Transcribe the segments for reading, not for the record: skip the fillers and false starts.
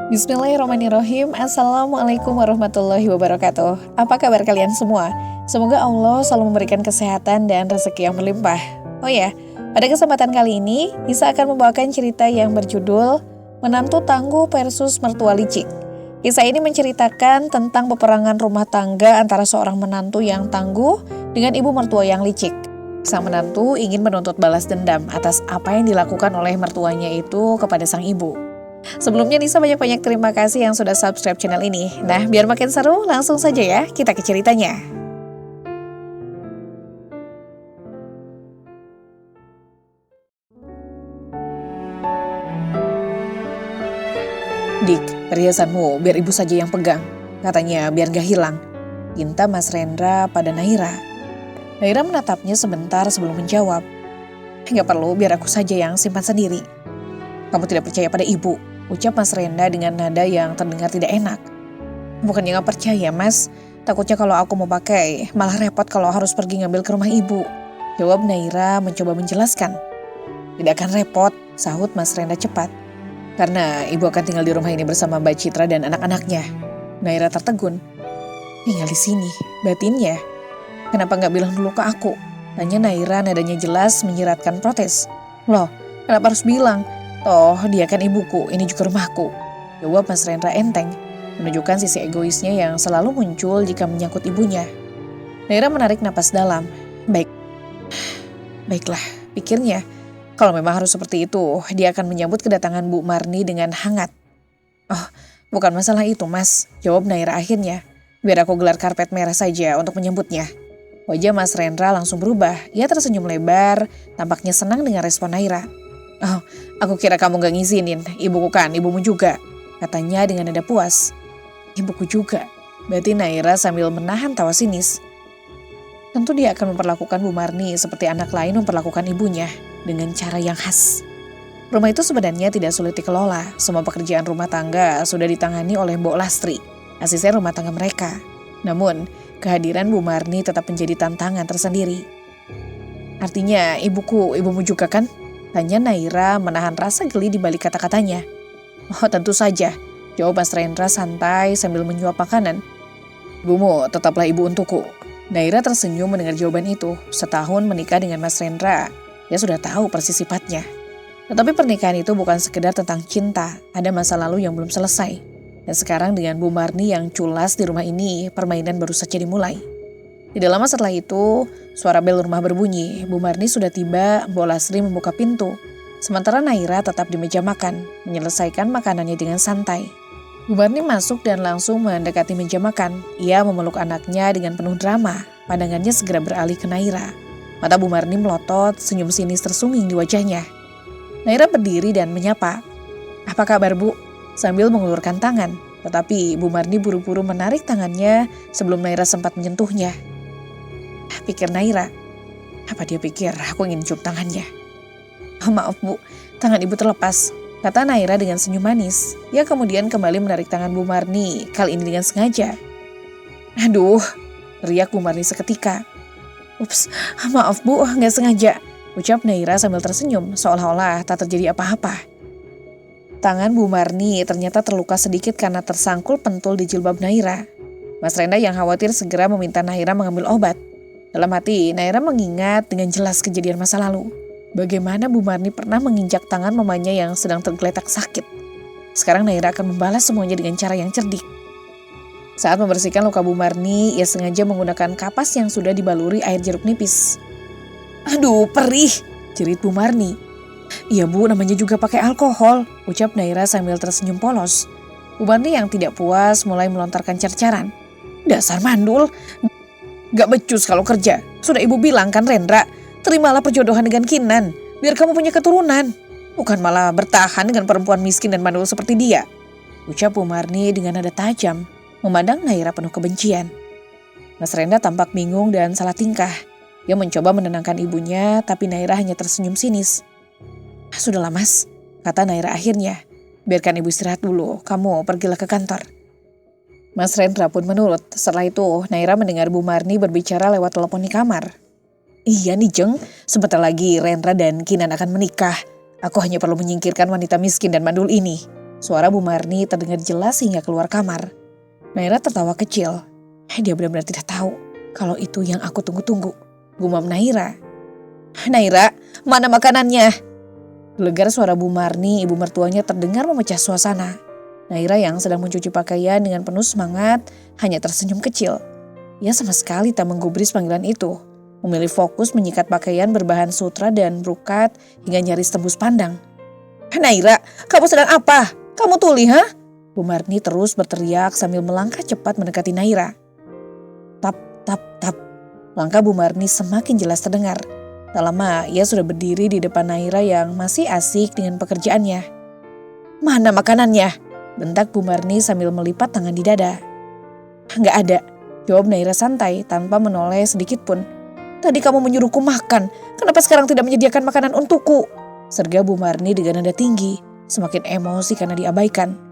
Bismillahirrahmanirrahim. Assalamualaikum warahmatullahi wabarakatuh. Apa kabar kalian semua? Semoga Allah selalu memberikan kesehatan dan rezeki yang berlimpah. Oh ya, pada kesempatan kali ini Nisa akan membawakan cerita yang berjudul Menantu Tangguh versus Mertua Licik. Kisah ini menceritakan tentang peperangan rumah tangga antara seorang menantu yang tangguh dengan ibu mertua yang licik. Sang menantu ingin menuntut balas dendam atas apa yang dilakukan oleh mertuanya itu kepada sang ibu. Sebelumnya Nisa banyak-banyak terima kasih yang sudah subscribe channel ini. Nah, biar makin seru, langsung saja ya kita ke ceritanya. Dik, perhiasanmu biar ibu saja yang pegang. Katanya biar gak hilang. Pinta Mas Rendra pada Naira. Naira menatapnya sebentar sebelum menjawab. Gak perlu, biar aku saja yang simpan sendiri. Kamu tidak percaya pada ibu, ucap Mas Rendra dengan nada yang terdengar tidak enak. Bukannya gak percaya, Mas. Takutnya kalau aku mau pakai, malah repot kalau harus pergi ngambil ke rumah ibu. Jawab Naira mencoba menjelaskan. Tidak akan repot, sahut Mas Rendra cepat. Karena ibu akan tinggal di rumah ini bersama Mbak Citra dan anak-anaknya. Naira tertegun. Tinggal di sini, batinnya. Kenapa gak bilang dulu ke aku? Tanya Naira nadanya jelas menyiratkan protes. Loh, kenapa harus bilang? Toh dia kan ibuku, ini juga rumahku. Jawab Mas Rendra enteng, menunjukkan sisi egoisnya yang selalu muncul jika menyangkut ibunya. Naira menarik napas dalam. Baiklah, pikirnya. Kalau memang harus seperti itu, dia akan menyambut kedatangan Bu Marni dengan hangat. Oh, bukan masalah itu, Mas. Jawab Naira akhirnya. Biar aku gelar karpet merah saja untuk menyambutnya. Wajah Mas Rendra langsung berubah. Ia tersenyum lebar, tampaknya senang dengan respon Naira. Oh, aku kira kamu gak ngizinin. Ibuku kan, ibumu juga. Katanya dengan nada puas. Ibuku juga. Berarti Naira sambil menahan tawa sinis. Tentu dia akan memperlakukan Bu Marni seperti anak lain memperlakukan ibunya. Dengan cara yang khas. Rumah itu sebenarnya tidak sulit dikelola. Semua pekerjaan rumah tangga sudah ditangani oleh Mbok Lastri, asisten rumah tangga mereka. Namun, kehadiran Bu Marni tetap menjadi tantangan tersendiri. Artinya, ibumu juga kan? Tanya Naira menahan rasa geli di balik kata-katanya. Oh, tentu saja. Jawab Mas Rendra santai sambil menyuap makanan. Ibumu tetaplah ibu untukku. Naira tersenyum mendengar jawaban itu. Setahun menikah dengan Mas Rendra, dia sudah tahu persis sifatnya. Tetapi pernikahan itu bukan sekedar tentang cinta. Ada masa lalu yang belum selesai. Dan sekarang dengan Bu Marni yang culas di rumah ini, permainan baru saja dimulai. Tidak lama setelah itu, suara bel rumah berbunyi. Bu Marni sudah tiba, Mbok Lastri membuka pintu. Sementara Naira tetap di meja makan, menyelesaikan makanannya dengan santai. Bu Marni masuk dan langsung mendekati meja makan. Ia memeluk anaknya dengan penuh drama. Pandangannya segera beralih ke Naira. Mata Bu Marni melotot, senyum sinis tersungging di wajahnya. Naira berdiri dan menyapa. Apa kabar, Bu? Sambil mengulurkan tangan. Tetapi Bu Marni buru-buru menarik tangannya sebelum Naira sempat menyentuhnya. Pikir Naira, apa dia pikir aku ingin cium tangannya? Oh, maaf Bu, tangan ibu terlepas, kata Naira dengan senyum manis. Ia kemudian kembali menarik tangan Bu Marni, kali ini dengan sengaja. Aduh, teriak Bu Marni seketika. Ups, maaf Bu, gak sengaja, ucap Naira sambil tersenyum seolah-olah tak terjadi apa-apa. Tangan Bu Marni ternyata terluka sedikit karena tersangkul pentul di jilbab Naira. Mas Rendra yang khawatir segera meminta Naira mengambil obat. Dalam hati, Naira mengingat dengan jelas kejadian masa lalu. Bagaimana Bu Marni pernah menginjak tangan mamanya yang sedang tergeletak sakit. Sekarang Naira akan membalas semuanya dengan cara yang cerdik. Saat membersihkan luka Bu Marni, ia sengaja menggunakan kapas yang sudah dibaluri air jeruk nipis. Aduh, perih, jerit Bu Marni. Iya Bu, namanya juga pakai alkohol, ucap Naira sambil tersenyum polos. Bu Marni yang tidak puas mulai melontarkan cercaran. Dasar mandul. Gak becus kalau kerja. Sudah ibu bilang kan Rendra, terimalah perjodohan dengan Kinan, biar kamu punya keturunan. Bukan malah bertahan dengan perempuan miskin dan mandul seperti dia. Ucap Bu Marni dengan nada tajam, memandang Naira penuh kebencian. Mas Rendra tampak bingung dan salah tingkah. Dia mencoba menenangkan ibunya, tapi Naira hanya tersenyum sinis. Sudahlah Mas, kata Naira akhirnya. Biarkan ibu istirahat dulu, kamu pergilah ke kantor. Mas Rendra pun menurut. Setelah itu, Naira mendengar Bu Marni berbicara lewat telepon di kamar. Iya nih Jeng, sebentar lagi Rendra dan Kinan akan menikah. Aku hanya perlu menyingkirkan wanita miskin dan mandul ini. Suara Bu Marni terdengar jelas hingga keluar kamar. Naira tertawa kecil. Dia benar-benar tidak tahu kalau itu yang aku tunggu-tunggu. Gumam Naira. Naira, mana makanannya? Gelegar suara Bu Marni, ibu mertuanya terdengar memecah suasana. Naira yang sedang mencuci pakaian dengan penuh semangat hanya tersenyum kecil. Ia sama sekali tak menggubris panggilan itu. Memilih fokus menyikat pakaian berbahan sutra dan brokat hingga nyaris tembus pandang. Naira, kamu sedang apa? Kamu tuli, ha? Bu Marni terus berteriak sambil melangkah cepat mendekati Naira. Tap, tap, tap. Langkah Bu Marni semakin jelas terdengar. Tak lama ia sudah berdiri di depan Naira yang masih asik dengan pekerjaannya. Mana makanannya? Bentak Bu Marni sambil melipat tangan di dada. Nggak ada, jawab Naira santai tanpa menoleh sedikit pun. Tadi kamu menyuruhku makan, kenapa sekarang tidak menyediakan makanan untukku? Serga Bu Marni dengan nada tinggi, semakin emosi karena diabaikan.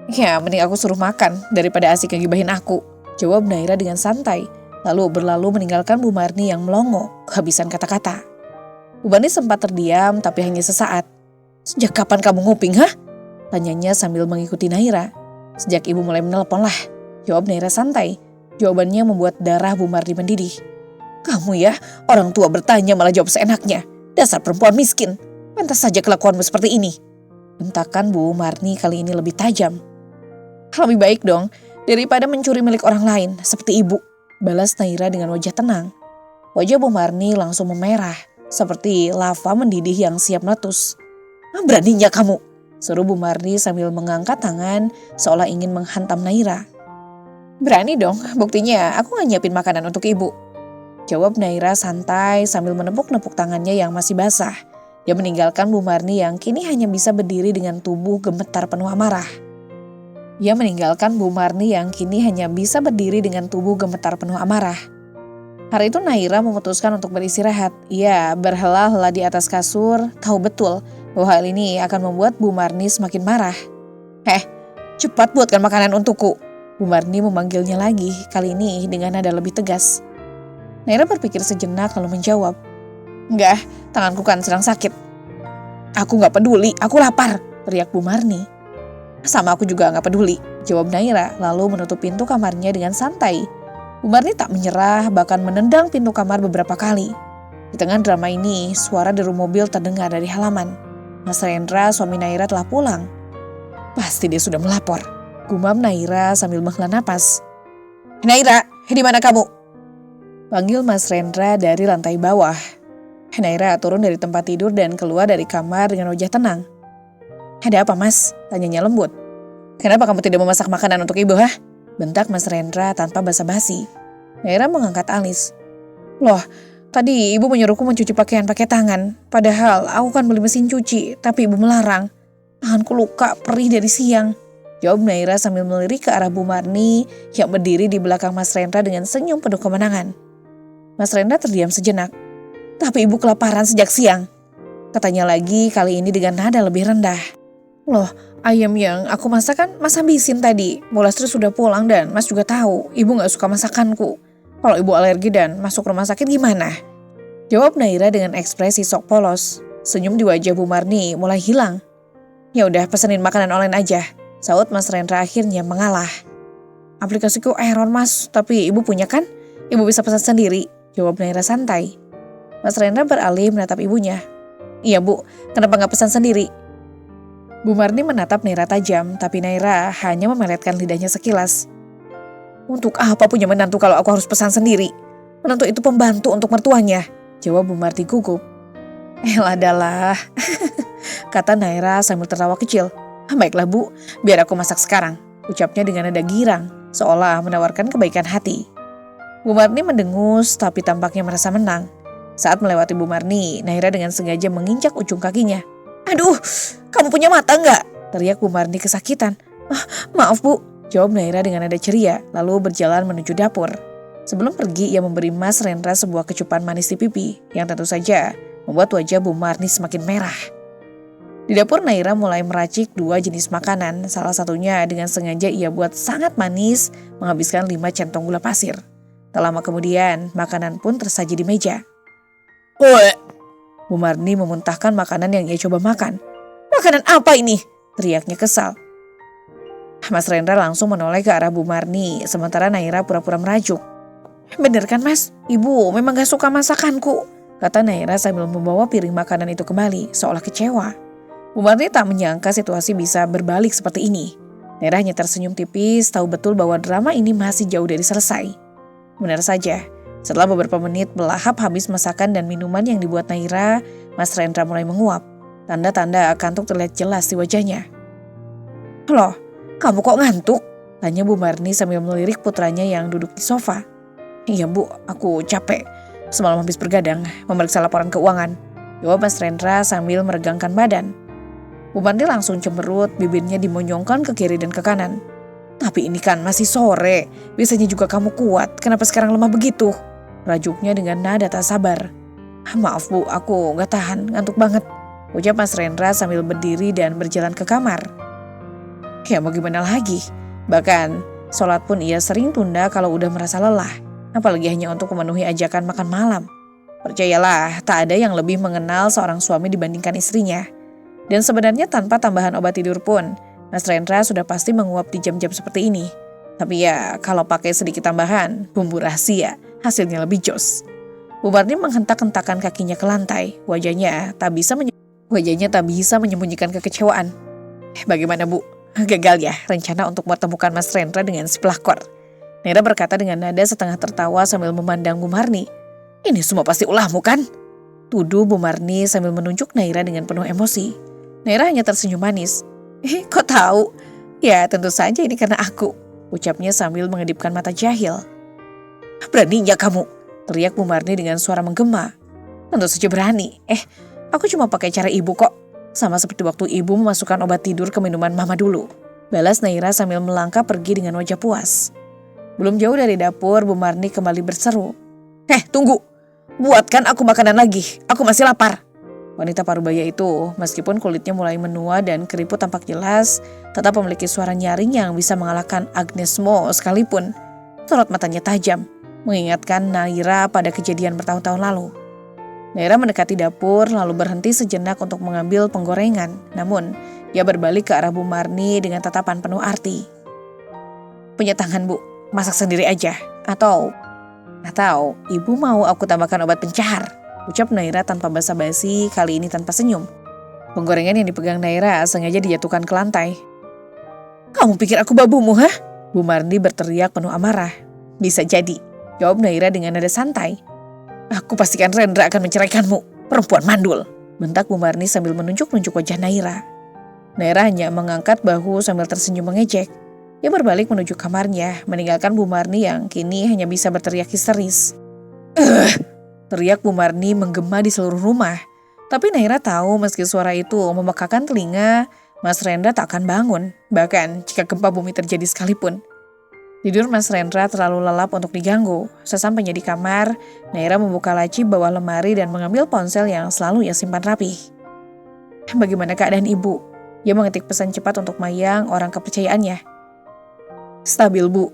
Ya, mending aku suruh makan daripada asik ngegibahin aku, jawab Naira dengan santai, lalu berlalu meninggalkan Bu Marni yang melongo kehabisan kata-kata. Bu Marni sempat terdiam tapi hanya sesaat. Sejak kapan kamu nguping, ha? Tanyanya sambil mengikuti Naira. Sejak ibu mulai menelpon lah, jawab Naira santai. Jawabannya membuat darah Bu Marni mendidih. Kamu ya, orang tua bertanya malah jawab seenaknya. Dasar perempuan miskin. Pantas saja kelakuanmu seperti ini. Bentakan Bu Marni kali ini lebih tajam. Lebih baik dong daripada mencuri milik orang lain seperti ibu, balas Naira dengan wajah tenang. Wajah Bu Marni langsung memerah seperti lava mendidih yang siap meletus. Beraninya kamu, seru Bu Marni sambil mengangkat tangan seolah ingin menghantam Naira. Berani dong, buktinya aku gak nyiapin makanan untuk ibu, jawab Naira santai sambil menepuk-nepuk tangannya yang masih basah. Dia meninggalkan Bu Marni yang kini hanya bisa berdiri dengan tubuh gemetar penuh amarah. Hari itu Naira memutuskan untuk beristirahat. Ia berhela-hela di atas kasur, tahu betul bahwa hal ini akan membuat Bu Marni semakin marah. Cepat buatkan makanan untukku. Bu Marni memanggilnya lagi, kali ini dengan nada lebih tegas. Naira berpikir sejenak lalu menjawab. Enggak, tanganku kan sedang sakit. Aku gak peduli, aku lapar, teriak Bu Marni. Sama aku juga gak peduli, jawab Naira lalu menutup pintu kamarnya dengan santai. Bu Marni tak menyerah, bahkan menendang pintu kamar beberapa kali. Di tengah drama ini, suara deru mobil terdengar dari halaman. Mas Rendra, suami Naira telah pulang. Pasti dia sudah melapor, gumam Naira sambil menghela napas. Naira, di mana kamu? Panggil Mas Rendra dari lantai bawah. Naira turun dari tempat tidur dan keluar dari kamar dengan wajah tenang. Ada apa mas? Tanyanya lembut. Kenapa kamu tidak memasak makanan untuk ibu, ha? Bentak Mas Rendra tanpa basa-basi. Naira mengangkat alis. Loh, tadi ibu menyuruhku mencuci pakaian pakai tangan. Padahal aku kan beli mesin cuci, tapi ibu melarang. Tanganku luka, perih dari siang. Jawab Naira sambil melirik ke arah Bu Marni yang berdiri di belakang Mas Rendra dengan senyum penuh kemenangan. Mas Rendra terdiam sejenak. Tapi ibu kelaparan sejak siang, katanya lagi kali ini dengan nada lebih rendah. Loh, ayam yang aku masak kan mas habisin tadi. Bu Lastri sudah pulang dan mas juga tahu ibu gak suka masakanku. Kalau ibu alergi dan masuk rumah sakit gimana? Jawab Naira dengan ekspresi sok polos. Senyum di wajah Bu Marni mulai hilang. Ya udah pesenin makanan online aja, saut Mas Rendra akhirnya mengalah. Aplikasiku error mas, tapi ibu punya kan? Ibu bisa pesan sendiri, jawab Naira santai. Mas Rendra beralih menatap ibunya. Iya bu, kenapa gak pesan sendiri? Bu Marni menatap Naira tajam, tapi Naira hanya memeletkan lidahnya sekilas. Untuk apa punya menantu kalau aku harus pesan sendiri? Menantu itu pembantu untuk mertuanya, jawab Bu Marni gugup. Elah adalah, kata Naira sambil tertawa kecil. Baiklah bu, biar aku masak sekarang, ucapnya dengan nada girang, seolah menawarkan kebaikan hati. Bu Marni mendengus tapi tampaknya merasa menang. Saat melewati Bu Marni, Naira dengan sengaja menginjak ujung kakinya. Aduh, kamu punya mata nggak? Teriak Bu Marni kesakitan. Maaf bu, jawab Naira dengan nada ceria, lalu berjalan menuju dapur. Sebelum pergi, ia memberi Mas Rendra sebuah kecupan manis di pipi, yang tentu saja membuat wajah Bu Marni semakin merah. Di dapur Naira mulai meracik 2 jenis makanan, salah satunya dengan sengaja ia buat sangat manis, menghabiskan 5 centong gula pasir. Tak lama kemudian, makanan pun tersaji di meja. Bu Marni memuntahkan makanan yang ia coba makan. Makanan apa ini? teriaknya kesal. Mas Rendra langsung menoleh ke arah Bu Marni, sementara Naira pura-pura merajuk. Bener kan Mas, Ibu memang gak suka masakanku, kata Naira sambil membawa piring makanan itu kembali, seolah kecewa. Bu Marni tak menyangka situasi bisa berbalik seperti ini. Naira hanya tersenyum tipis, tahu betul bahwa drama ini masih jauh dari selesai. Benar saja, setelah beberapa menit melahap habis masakan dan minuman yang dibuat Naira, Mas Rendra mulai menguap. Tanda-tanda kantuk terlihat jelas di wajahnya. Loh, kamu kok ngantuk? Tanya Bu Marni sambil melirik putranya yang duduk di sofa. Iya Bu, aku capek. Semalam habis bergadang, memeriksa laporan keuangan. Jawab Mas Rendra sambil meregangkan badan. Bu Marni langsung cemberut, bibirnya dimonyongkan ke kiri dan ke kanan. Tapi ini kan masih sore, biasanya juga kamu kuat, kenapa sekarang lemah begitu? Rajuknya dengan nada tak sabar. Maaf Bu, aku gak tahan, ngantuk banget. Ucap Mas Rendra sambil berdiri dan berjalan ke kamar. Ya mau gimana lagi, bahkan sholat pun ia sering tunda kalau udah merasa lelah. Apalagi hanya untuk memenuhi ajakan makan malam. Percayalah, tak ada yang lebih mengenal seorang suami dibandingkan istrinya. Dan sebenarnya tanpa tambahan obat tidur pun, Mas Rendra sudah pasti menguap di jam-jam seperti ini. Tapi ya, kalau pakai sedikit tambahan, bumbu rahasia, hasilnya lebih jos. Bu Marni menghentak-hentakan kakinya ke lantai, wajahnya tak bisa menyembunyikan kekecewaan. Bagaimana Bu? Gagal ya rencana untuk mempertemukan Mas Rendra dengan si pelakor? Naira berkata dengan nada setengah tertawa sambil memandang Bu Marni. Ini semua pasti ulahmu kan? Tuduh Bu Marni sambil menunjuk Naira dengan penuh emosi. Naira hanya tersenyum manis. Kok tahu? Ya tentu saja ini karena aku, ucapnya sambil mengedipkan mata jahil. Beraninya kamu, teriak Bu Marni dengan suara menggema. Tentu saja berani. Aku cuma pakai cara ibu kok. Sama seperti waktu ibu memasukkan obat tidur ke minuman mama dulu. Balas Naira sambil melangkah pergi dengan wajah puas. Belum jauh dari dapur, Bu Marni kembali berseru. Tunggu. Buatkan aku makanan lagi. Aku masih lapar. Wanita parubaya itu, meskipun kulitnya mulai menua dan keriput tampak jelas, tetap memiliki suara nyaring yang bisa mengalahkan Agnes Mo sekalipun. Sorot matanya tajam, mengingatkan Naira pada kejadian bertahun-tahun lalu. Naira mendekati dapur lalu berhenti sejenak untuk mengambil penggorengan. Namun, ia berbalik ke arah Bu Marni dengan tatapan penuh arti. Punya tangan Bu, masak sendiri aja. Atau ibu mau aku tambahkan obat pencahar? Ucap Naira tanpa basa-basi, kali ini tanpa senyum. Penggorengan yang dipegang Naira sengaja dijatuhkan ke lantai. Kamu pikir aku babumu, hah? Bu Marni berteriak penuh amarah. Bisa jadi, jawab Naira dengan nada santai. Aku pastikan Rendra akan menceraikanmu, perempuan mandul, bentak Bu Marni sambil menunjuk-nunjuk wajah Naira. Naira hanya mengangkat bahu sambil tersenyum mengejek. Ia berbalik menuju kamarnya, meninggalkan Bu Marni yang kini hanya bisa berteriak histeris. Teriak Bu Marni menggema di seluruh rumah. Tapi Naira tahu meski suara itu memekakan telinga, Mas Rendra tak akan bangun, bahkan jika gempa bumi terjadi sekalipun. Tidur Mas Rendra terlalu lelap untuk diganggu. Sesampainya di kamar, Naira membuka laci bawah lemari dan mengambil ponsel yang selalu ia simpan rapi. Bagaimana keadaan ibu? Ia mengetik pesan cepat untuk Mayang, orang kepercayaannya. Stabil Bu.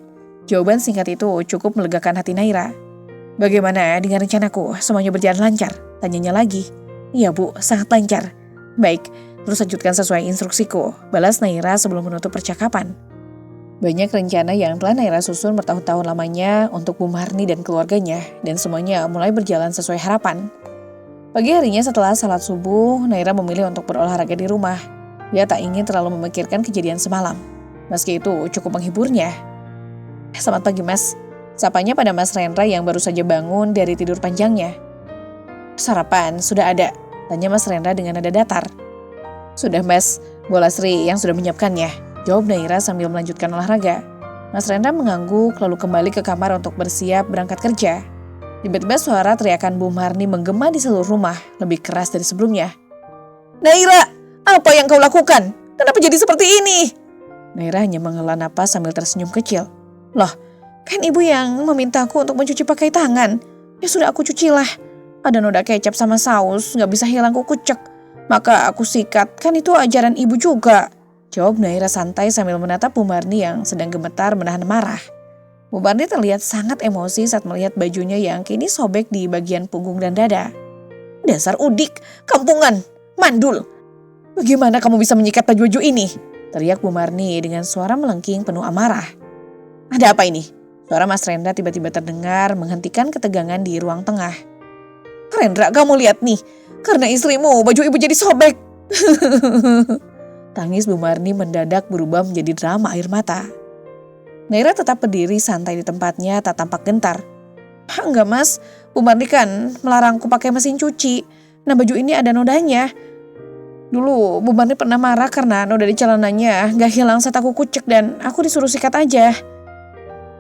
Jawaban singkat itu cukup melegakan hati Naira. Bagaimana dengan rencanaku? Semuanya berjalan lancar? Tanyanya lagi. Iya Bu, sangat lancar. Baik, terus lanjutkan sesuai instruksiku, balas Naira sebelum menutup percakapan. Banyak rencana yang telah Naira susun bertahun-tahun lamanya untuk Bu Marni dan keluarganya, dan semuanya mulai berjalan sesuai harapan. Pagi harinya setelah salat subuh, Naira memilih untuk berolahraga di rumah. Dia tak ingin terlalu memikirkan kejadian semalam. Meski itu cukup menghiburnya. Selamat pagi Mas. Sapanya pada Mas Rendra yang baru saja bangun dari tidur panjangnya. Sarapan sudah ada, tanya Mas Rendra dengan nada datar. Sudah Mas, Bu Lasri yang sudah menyiapkannya, jawab Naira sambil melanjutkan olahraga. Mas Rendra mengangguk lalu kembali ke kamar untuk bersiap berangkat kerja. Tiba-tiba suara teriakan Bu Marni menggema di seluruh rumah, lebih keras dari sebelumnya. Naira, apa yang kau lakukan? Kenapa jadi seperti ini? Naira hanya menghela napas sambil tersenyum kecil. Loh, kan ibu yang memintaku untuk mencuci pakai tangan. Ya sudah aku cucilah. Ada noda kecap sama saus, gak bisa hilang kucek. Maka aku sikat, kan itu ajaran ibu juga. Jawab Naira santai sambil menatap Bu Marni yang sedang gemetar menahan marah. Bu Marni terlihat sangat emosi saat melihat bajunya yang kini sobek di bagian punggung dan dada. Dasar udik, kampungan, mandul. Bagaimana kamu bisa menyikat baju-baju ini? Teriak Bu Marni dengan suara melengking penuh amarah. Ada apa ini? Suara Mas Rendra tiba-tiba terdengar menghentikan ketegangan di ruang tengah. Rendra, kamu lihat nih, karena istrimu baju ibu jadi sobek. Tangis Bu Marni mendadak berubah menjadi drama air mata. Naira tetap berdiri santai di tempatnya, tak tampak gentar. Enggak mas, Bu Marni kan melarangku pakai mesin cuci. Nah baju ini ada nodanya. Dulu Bu Marni pernah marah karena noda di celananya gak hilang saat aku kucek dan aku disuruh sikat aja.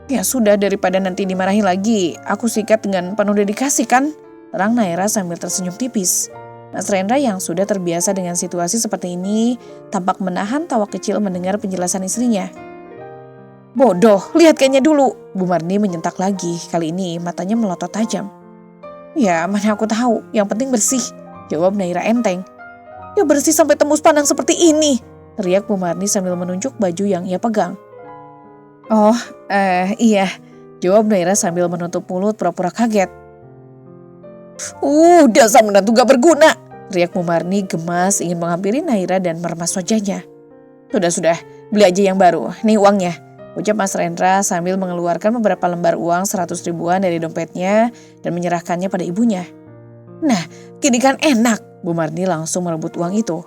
Ya sudah, daripada nanti dimarahi lagi, aku sikat dengan penuh dedikasi kan? Terang Naira sambil tersenyum tipis. Mas Rendra yang sudah terbiasa dengan situasi seperti ini tampak menahan tawa kecil mendengar penjelasan istrinya. Bodoh, lihat kayaknya dulu. Bu Marni menyentak lagi, kali ini matanya melotot tajam. Ya mana aku tahu, yang penting bersih, jawab Naira enteng. Ya bersih sampai tembus pandang seperti ini, teriak Bu Marni sambil menunjuk baju yang ia pegang. Oh, iya, jawab Naira sambil menutup mulut pura-pura kaget. Dasar menantu gak berguna, teriak Bu Marni gemas ingin menghampiri Naira dan meremas wajahnya. Sudah, beli aja yang baru, nih uangnya, ucap Mas Rendra sambil mengeluarkan beberapa lembar uang 100 ribuan dari dompetnya dan menyerahkannya pada ibunya. Nah, gini kan enak, Bu Marni langsung merebut uang itu.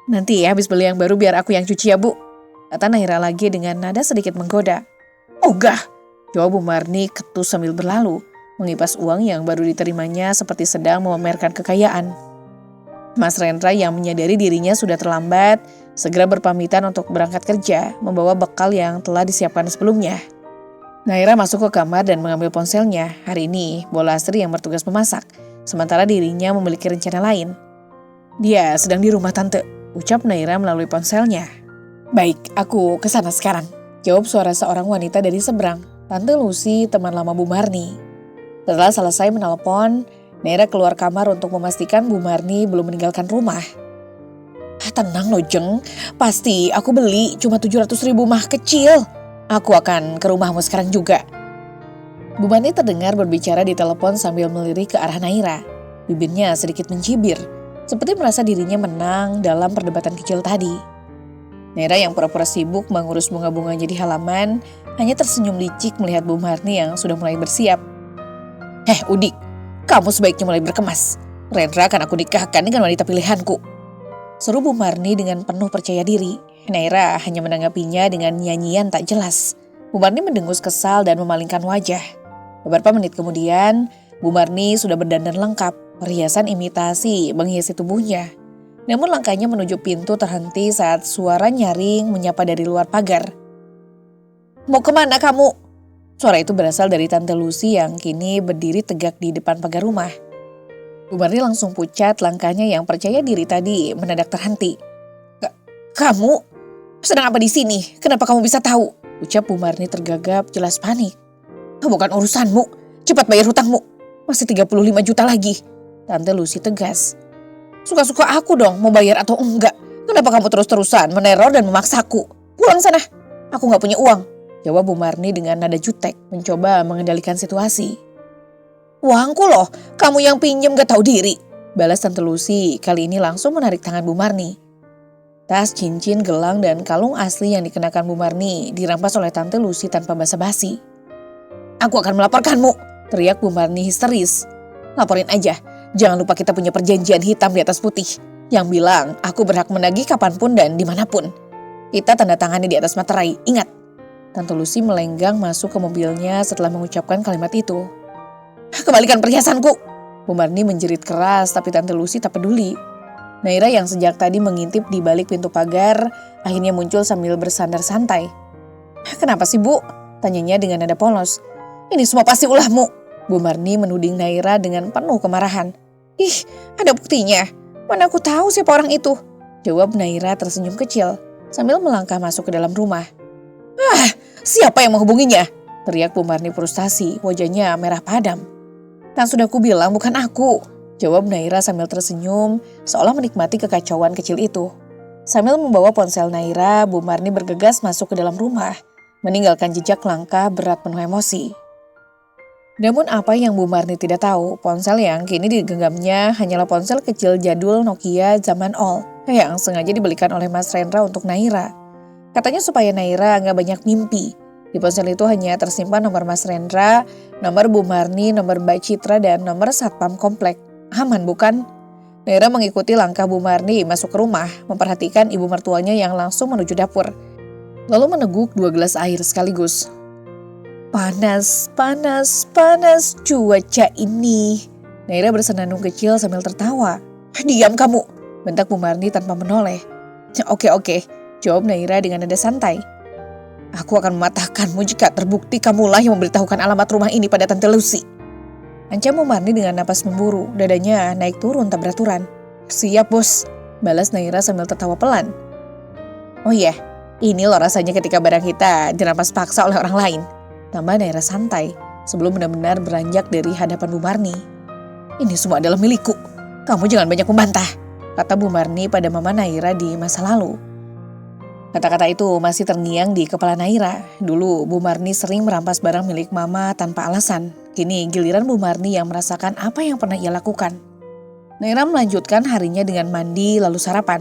Nanti ya habis beli yang baru biar aku yang cuci ya Bu, kata Naira lagi dengan nada sedikit menggoda. Ogah, jawab Bu Marni ketus sambil berlalu, mengipas uang yang baru diterimanya seperti sedang memamerkan kekayaan. Mas Rendra yang menyadari dirinya sudah terlambat, segera berpamitan untuk berangkat kerja, membawa bekal yang telah disiapkan sebelumnya. Naira masuk ke kamar dan mengambil ponselnya. Hari ini, Bola Astri yang bertugas memasak, sementara dirinya memiliki rencana lain. Dia sedang di rumah tante, ucap Naira melalui ponselnya. Baik, aku kesana sekarang, jawab suara seorang wanita dari seberang, Tante Lucy, teman lama Bu Marni. Setelah selesai menelpon, Naira keluar kamar untuk memastikan Bu Marni belum meninggalkan rumah. Tenang lo Jeng, pasti aku beli cuma 700 ribu mah kecil. Aku akan ke rumahmu sekarang juga. Bu Marni terdengar berbicara di telepon sambil melirik ke arah Naira. Bibirnya sedikit mencibir, seperti merasa dirinya menang dalam perdebatan kecil tadi. Naira yang pura-pura sibuk mengurus bunga-bunganya di halaman, hanya tersenyum licik melihat Bu Marni yang sudah mulai bersiap. Udik, kamu sebaiknya mulai berkemas. Rendra akan aku nikahkan dengan wanita pilihanku, seru Bu Marni dengan penuh percaya diri. Naira hanya menanggapinya dengan nyanyian tak jelas. Bu Marni mendengus kesal dan memalingkan wajah. Beberapa menit kemudian, Bu Marni sudah berdandan lengkap, perhiasan imitasi menghiasi tubuhnya. Namun langkahnya menuju pintu terhenti saat suara nyaring menyapa dari luar pagar. Mau kemana kamu? Suara itu berasal dari Tante Lucy yang kini berdiri tegak di depan pagar rumah. Bu Marni langsung pucat, langkahnya yang percaya diri tadi mendadak terhenti. Kamu? Sedang apa di sini? Kenapa kamu bisa tahu? Ucap Bu Marni tergagap, jelas panik. Bukan urusanmu, cepat bayar hutangmu. Masih 35 juta lagi, Tante Lucy tegas. Suka-suka aku dong mau bayar atau enggak. Kenapa kamu terus-terusan meneror dan memaksaku? Pulang sana, aku gak punya uang, jawab Bu Marni dengan nada jutek, mencoba mengendalikan situasi. Uangku loh, kamu yang pinjam gak tahu diri, balas Tante Lucy, kali ini langsung menarik tangan Bu Marni. Tas, cincin, gelang, dan kalung asli yang dikenakan Bu Marni dirampas oleh Tante Lucy tanpa basa-basi. Aku akan melaporkanmu, teriak Bu Marni histeris. Laporin aja. Jangan lupa kita punya perjanjian hitam di atas putih yang bilang aku berhak menagih kapanpun dan dimanapun. Kita tanda tangannya di atas materai, ingat. Tante Lucy melenggang masuk ke mobilnya setelah mengucapkan kalimat itu. Kembalikan perhiasanku. Bu Marni menjerit keras tapi Tante Lucy tak peduli. Naira yang sejak tadi mengintip di balik pintu pagar akhirnya muncul sambil bersandar santai. Kenapa sih Bu? Tanyanya dengan nada polos. Ini semua pasti ulahmu. Bu Marni menuding Naira dengan penuh kemarahan. Ih, ada buktinya. Mana aku tahu siapa orang itu? Jawab Naira tersenyum kecil sambil melangkah masuk ke dalam rumah. Siapa yang menghubunginya? Teriak Bu Marni frustasi, wajahnya merah padam. Kan sudah aku bilang bukan aku, jawab Naira sambil tersenyum seolah menikmati kekacauan kecil itu. Sambil membawa ponsel Naira, Bu Marni bergegas masuk ke dalam rumah, meninggalkan jejak langkah berat penuh emosi. Namun apa yang Bu Marni tidak tahu, ponsel yang kini digenggamnya hanyalah ponsel kecil jadul Nokia zaman old. yang sengaja dibelikan oleh Mas Rendra untuk Naira. Katanya supaya Naira nggak banyak mimpi. Di ponsel itu hanya tersimpan nomor Mas Rendra, nomor Bu Marni, nomor Mbak Citra, dan nomor Satpam Komplek. Aman bukan? Naira mengikuti langkah Bu Marni masuk ke rumah, memperhatikan ibu mertuanya yang langsung menuju dapur. Lalu meneguk 2 gelas air sekaligus. Panas, panas, panas cuaca ini. Naira bersenandung kecil sambil tertawa. Diam kamu, bentak Bu Marni tanpa menoleh. Oke, jawab Naira dengan nada santai. Aku akan mematahkanmu jika terbukti kamulah yang memberitahukan alamat rumah ini pada Tante Lucy. Ancam Bu Marni dengan napas memburu, dadanya naik turun tak beraturan. Siap bos, balas Naira sambil tertawa pelan. Oh iya, ini loh rasanya ketika barang kita dirampas paksa oleh orang lain. Tambah Naira santai sebelum benar-benar beranjak dari hadapan Bu Marni. Ini semua adalah milikku, kamu jangan banyak membantah, kata Bu Marni pada Mama Naira di masa lalu. Kata-kata itu masih terngiang di kepala Naira. Dulu Bu Marni sering merampas barang milik Mama tanpa alasan. Kini giliran Bu Marni yang merasakan apa yang pernah ia lakukan. Naira melanjutkan harinya dengan mandi lalu sarapan.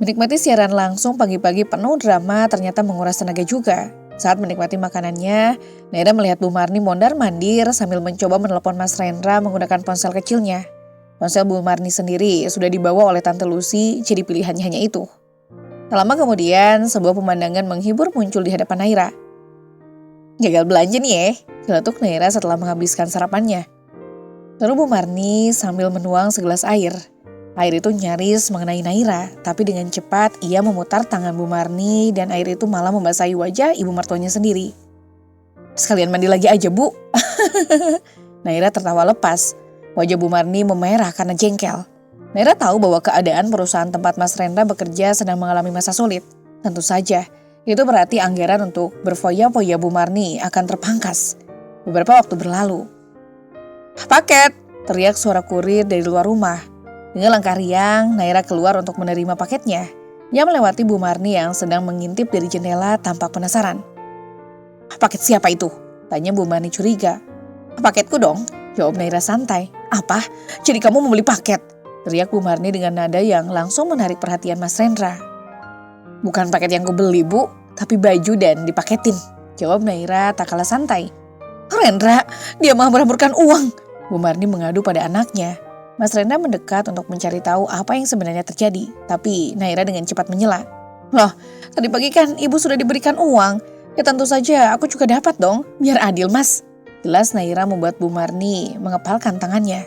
Menikmati siaran langsung pagi-pagi penuh drama ternyata menguras tenaga juga. Saat menikmati makanannya, Naira melihat Bu Marni mondar-mandir sambil mencoba menelepon Mas Rendra menggunakan ponsel kecilnya. Ponsel Bu Marni sendiri sudah dibawa oleh Tante Lucy, jadi pilihannya hanya itu. Tak lama kemudian, sebuah pemandangan menghibur muncul di hadapan Naira. Gagal belanja nih ya, celetuk Naira setelah menghabiskan sarapannya. Lalu Bu Marni sambil menuang segelas air. Air itu nyaris mengenai Naira, tapi dengan cepat ia memutar tangan Bu Marni dan air itu malah membasahi wajah ibu mertuanya sendiri. Sekalian mandi lagi aja Bu. Naira tertawa lepas. Wajah Bu Marni memerah karena jengkel. Naira tahu bahwa keadaan perusahaan tempat Mas Rendra bekerja sedang mengalami masa sulit. Tentu saja, itu berarti anggaran untuk berfoya-foya Bu Marni akan terpangkas. Beberapa waktu berlalu. Paket! Teriak suara kurir dari luar rumah. Dengan langkah riang, Naira keluar untuk menerima paketnya. Ia melewati Bu Marni yang sedang mengintip dari jendela tampak penasaran. Paket siapa itu? Tanya Bu Marni curiga. Paketku dong, jawab Naira santai. Apa? Jadi kamu membeli paket? Teriak Bu Marni dengan nada yang langsung menarik perhatian Mas Rendra. Bukan paket yang kubeli Bu, tapi baju dan dipaketin, jawab Naira tak kalah santai. Rendra, dia malah meramburkan uang. Bu Marni mengadu pada anaknya. Mas Rendra mendekat untuk mencari tahu apa yang sebenarnya terjadi, tapi Naira dengan cepat menyela. Loh, tadi pagi kan ibu sudah diberikan uang. Ya tentu saja aku juga dapat dong, biar adil Mas. Jelas Naira membuat Bu Marni mengepalkan tangannya.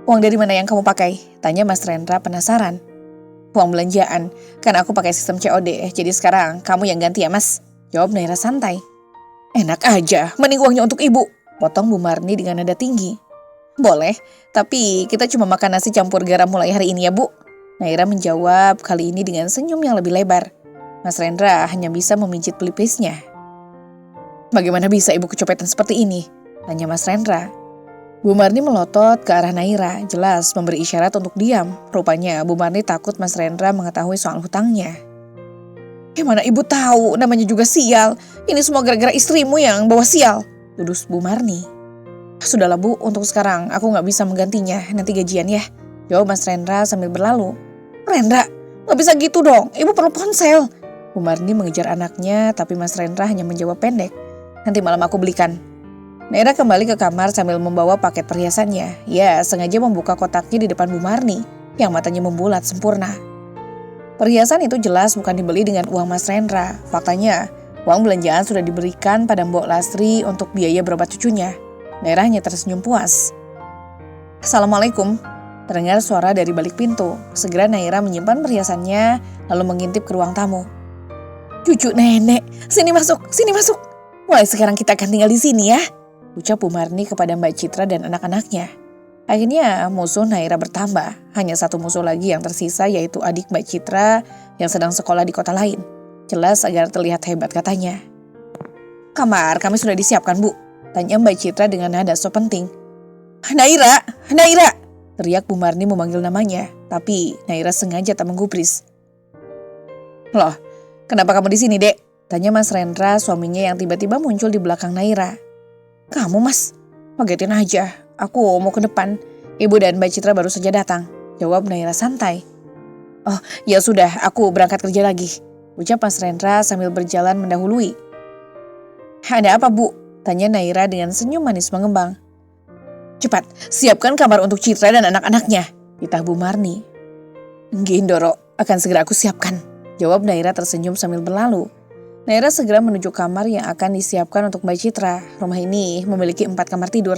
Uang dari mana yang kamu pakai? Tanya Mas Rendra penasaran. Uang belanjaan, kan aku pakai sistem COD, jadi sekarang kamu yang ganti ya Mas. Jawab Naira santai. Enak aja, mending uangnya untuk ibu. Potong Bu Marni dengan nada tinggi. Boleh, tapi kita cuma makan nasi campur garam mulai hari ini ya Bu. Naira menjawab kali ini dengan senyum yang lebih lebar. Mas Rendra hanya bisa memijit pelipisnya. Bagaimana bisa ibu kecopetan seperti ini? Tanya Mas Rendra. Bu Marni melotot ke arah Naira, jelas memberi isyarat untuk diam. Rupanya Bu Marni takut Mas Rendra mengetahui soal hutangnya. Gimana ibu tahu, namanya juga sial. Ini semua gara-gara istrimu yang bawa sial, tudus Bu Marni. Sudahlah Bu, untuk sekarang aku gak bisa menggantinya, nanti gajian ya, jawab Mas Rendra sambil berlalu. Rendra, gak bisa gitu dong, ibu perlu ponsel. Bu Marni mengejar anaknya, tapi Mas Rendra hanya menjawab pendek. Nanti malam aku belikan. Naira kembali ke kamar sambil membawa paket perhiasannya. Ia sengaja membuka kotaknya di depan Bu Marni, yang matanya membulat sempurna. Perhiasan itu jelas bukan dibeli dengan uang Mas Rendra. Faktanya, uang belanjaan sudah diberikan pada Mbok Lastri untuk biaya berobat cucunya. Naira hanya tersenyum puas. Assalamualaikum, terdengar suara dari balik pintu. Segera Naira menyimpan perhiasannya, lalu mengintip ke ruang tamu. Cucu nenek, sini masuk, sini masuk. Mulai sekarang kita akan tinggal di sini ya, ucap Bu Marni kepada Mbak Citra dan anak-anaknya. Akhirnya musuh Naira bertambah. Hanya satu musuh lagi yang tersisa, yaitu adik Mbak Citra yang sedang sekolah di kota lain. Jelas agar terlihat hebat katanya. Kamar kami sudah disiapkan Bu, tanya Mbak Citra dengan nada so penting. Naira, Naira, teriak Bu Marni memanggil namanya. Tapi Naira sengaja tak menggubris. Loh, kenapa kamu di sini Dek? Tanya Mas Rendra, suaminya yang tiba-tiba muncul di belakang Naira. Kamu Mas, kagetin aja. Aku mau ke depan. Ibu dan Mbak Citra baru saja datang, jawab Naira santai. Oh, ya sudah, aku berangkat kerja lagi, ucap Mas Rendra sambil berjalan mendahului. Ada apa, Bu? Tanya Naira dengan senyum manis mengembang. Cepat, siapkan kamar untuk Citra dan anak-anaknya, titah Bu Marni. Gendoro, akan segera aku siapkan, jawab Naira tersenyum sambil berlalu. Naira segera menuju kamar yang akan disiapkan untuk Mbak Citra. Rumah ini memiliki 4 kamar tidur.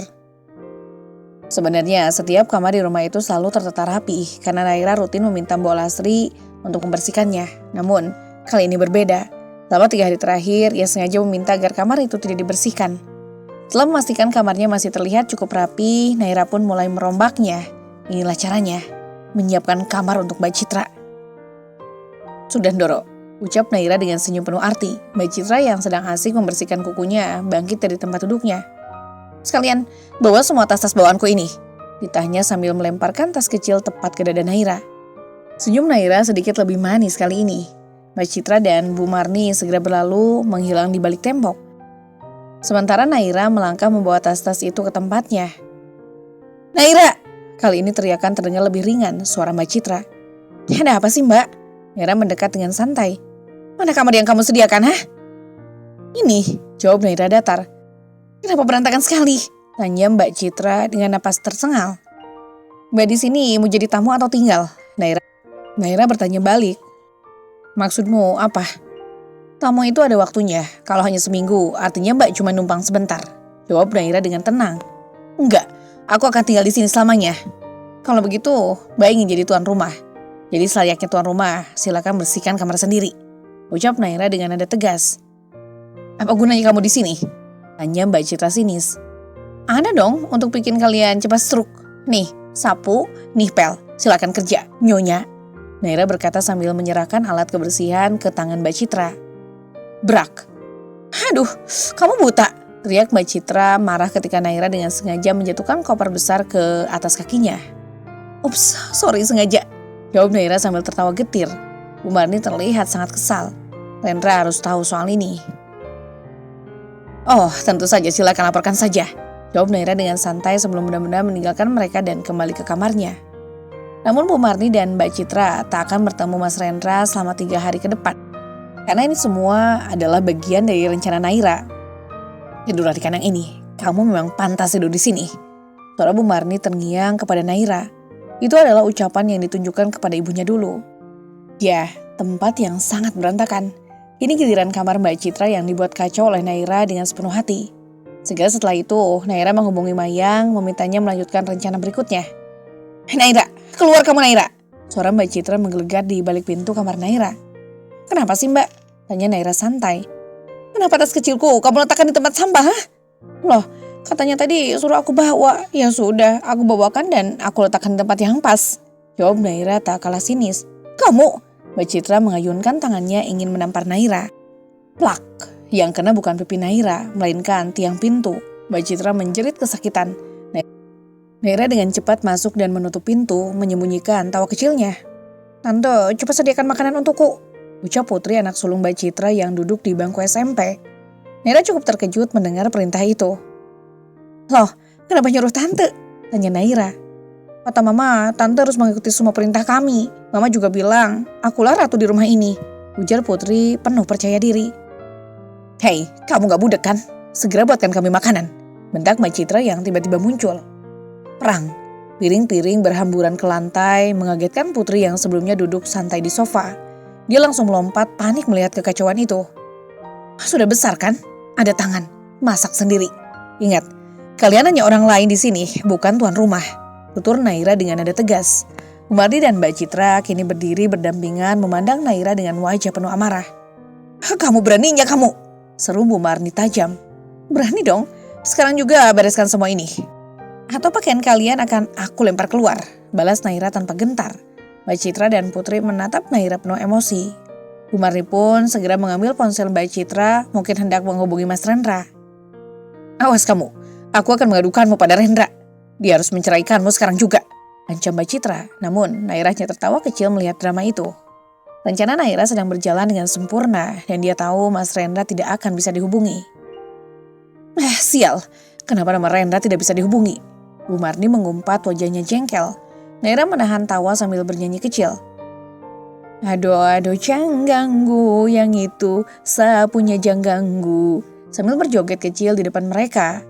Sebenarnya setiap kamar di rumah itu selalu tertata rapi karena Naira rutin meminta Mbok Lasri untuk membersihkannya. Namun, kali ini berbeda. Selama 3 hari terakhir, ia sengaja meminta agar kamar itu tidak dibersihkan. Setelah memastikan kamarnya masih terlihat cukup rapi, Naira pun mulai merombaknya. Inilah caranya, menyiapkan kamar untuk Mbak Citra. Sudah, Ndoro, ucap Naira dengan senyum penuh arti. Mbak Citra yang sedang asik membersihkan kukunya bangkit dari tempat duduknya. Sekalian, bawa semua tas-tas bawaanku ini, ditanya sambil melemparkan tas kecil tepat ke dada Naira. Senyum Naira sedikit lebih manis kali ini. Mbak Citra dan Bu Marni segera berlalu menghilang di balik tembok. Sementara Naira melangkah membawa tas-tas itu ke tempatnya. Naira! Kali ini teriakan terdengar lebih ringan suara Mbak Citra. Ada apa sih, Mbak? Naira mendekat dengan santai. Mana kamar yang kamu sediakan, hah? Ini, jawab Naira datar. Kenapa berantakan sekali? Tanya Mbak Citra dengan napas tersengal. Mbak di sini mau jadi tamu atau tinggal? Naira bertanya balik. Maksudmu apa? Tamu itu ada waktunya. Kalau hanya seminggu, artinya Mbak cuma numpang sebentar, jawab Naira dengan tenang. Enggak, aku akan tinggal di sini selamanya. Kalau begitu, Mbak ingin jadi tuan rumah. Jadi selayaknya tuan rumah, silakan bersihkan kamar sendiri, ucap Naira dengan nada tegas. Apa gunanya kamu di sini? Tanya Mbak Citra sinis. Ada dong untuk bikin kalian cepat stroke. Nih, sapu, nih pel, silakan kerja, nyonya. Naira berkata sambil menyerahkan alat kebersihan ke tangan Mbak Citra. Brak. Aduh, kamu buta, teriak Mbak Citra marah ketika Naira dengan sengaja menjatuhkan koper besar ke atas kakinya. Ups, sorry sengaja, jawab Naira sambil tertawa getir. Bu Marni terlihat sangat kesal. Rendra harus tahu soal ini. Oh, tentu saja, silakan laporkan saja, jawab Naira dengan santai sebelum benar-benar meninggalkan mereka dan kembali ke kamarnya. Namun Bu Marni dan Mbak Citra tak akan bertemu Mas Rendra selama 3 hari ke depan. Karena ini semua adalah bagian dari rencana Naira. Tidurlah di kandang ini, kamu memang pantas tidur di sini. Suara Bu Marni terngiang kepada Naira. Itu adalah ucapan yang ditunjukkan kepada ibunya dulu. Ya, tempat yang sangat berantakan. Ini giliran kamar Mbak Citra yang dibuat kacau oleh Naira dengan sepenuh hati. Segera setelah itu, Naira menghubungi Mayang memintanya melanjutkan rencana berikutnya. Naira, keluar kamu Naira. Suara Mbak Citra menggelegar di balik pintu kamar Naira. Kenapa sih Mbak? Tanya Naira santai. Kenapa tas kecilku kamu letakkan di tempat sampah? Hah? Loh, katanya tadi suruh aku bawa. Ya sudah, aku bawakan dan aku letakkan di tempat yang pas, jawab Naira tak kalah sinis. Kamu? Mbak Citra mengayunkan tangannya ingin menampar Naira. Plak, yang kena bukan pipi Naira, melainkan tiang pintu. Mbak Citra menjerit kesakitan. Naira dengan cepat masuk dan menutup pintu, menyembunyikan tawa kecilnya. Tante, cepat sediakan makanan untukku, ucap Putri anak sulung Mbak Citra yang duduk di bangku SMP. Naira cukup terkejut mendengar perintah itu. Loh, kenapa nyuruh tante? Tanya Naira. Kata mama, tante harus mengikuti semua perintah kami. Mama juga bilang, akulah ratu di rumah ini, ujar Putri penuh percaya diri. Hei, kamu gak budek kan? Segera buatkan kami makanan, bentak Mbak Citra yang tiba-tiba muncul. Perang, piring-piring berhamburan ke lantai mengagetkan Putri yang sebelumnya duduk santai di sofa. Dia langsung melompat panik melihat kekacauan itu. Sudah besar kan? Ada tangan, masak sendiri. Ingat, kalian hanya orang lain di sini, bukan tuan rumah, tutur Naira dengan nada tegas. Bu Marni dan Mbak Citra kini berdiri berdampingan memandang Naira dengan wajah penuh amarah. Kamu beraninya kamu, seru Bu Marni tajam. Berani dong, sekarang juga bereskan semua ini. Atau pakaian kalian akan aku lempar keluar, balas Naira tanpa gentar. Mbak Citra dan Putri menatap Naira penuh emosi. Bu Marni pun segera mengambil ponsel Mbak Citra, mungkin hendak menghubungi Mas Rendra. Awas kamu, aku akan mengadukanmu pada Rendra. Dia harus menceraikanmu sekarang juga, ancam Mbak Citra. Namun Naira hanya tertawa kecil melihat drama itu. Rencana Naira sedang berjalan dengan sempurna dan dia tahu Mas Rendra tidak akan bisa dihubungi. Sial, kenapa nama Rendra tidak bisa dihubungi? Bu Marni mengumpat, wajahnya jengkel. Naira menahan tawa sambil bernyanyi kecil. Aduh, aduh, jangan ganggu, yang itu sapunya jangan ganggu. Sambil berjoget kecil di depan mereka.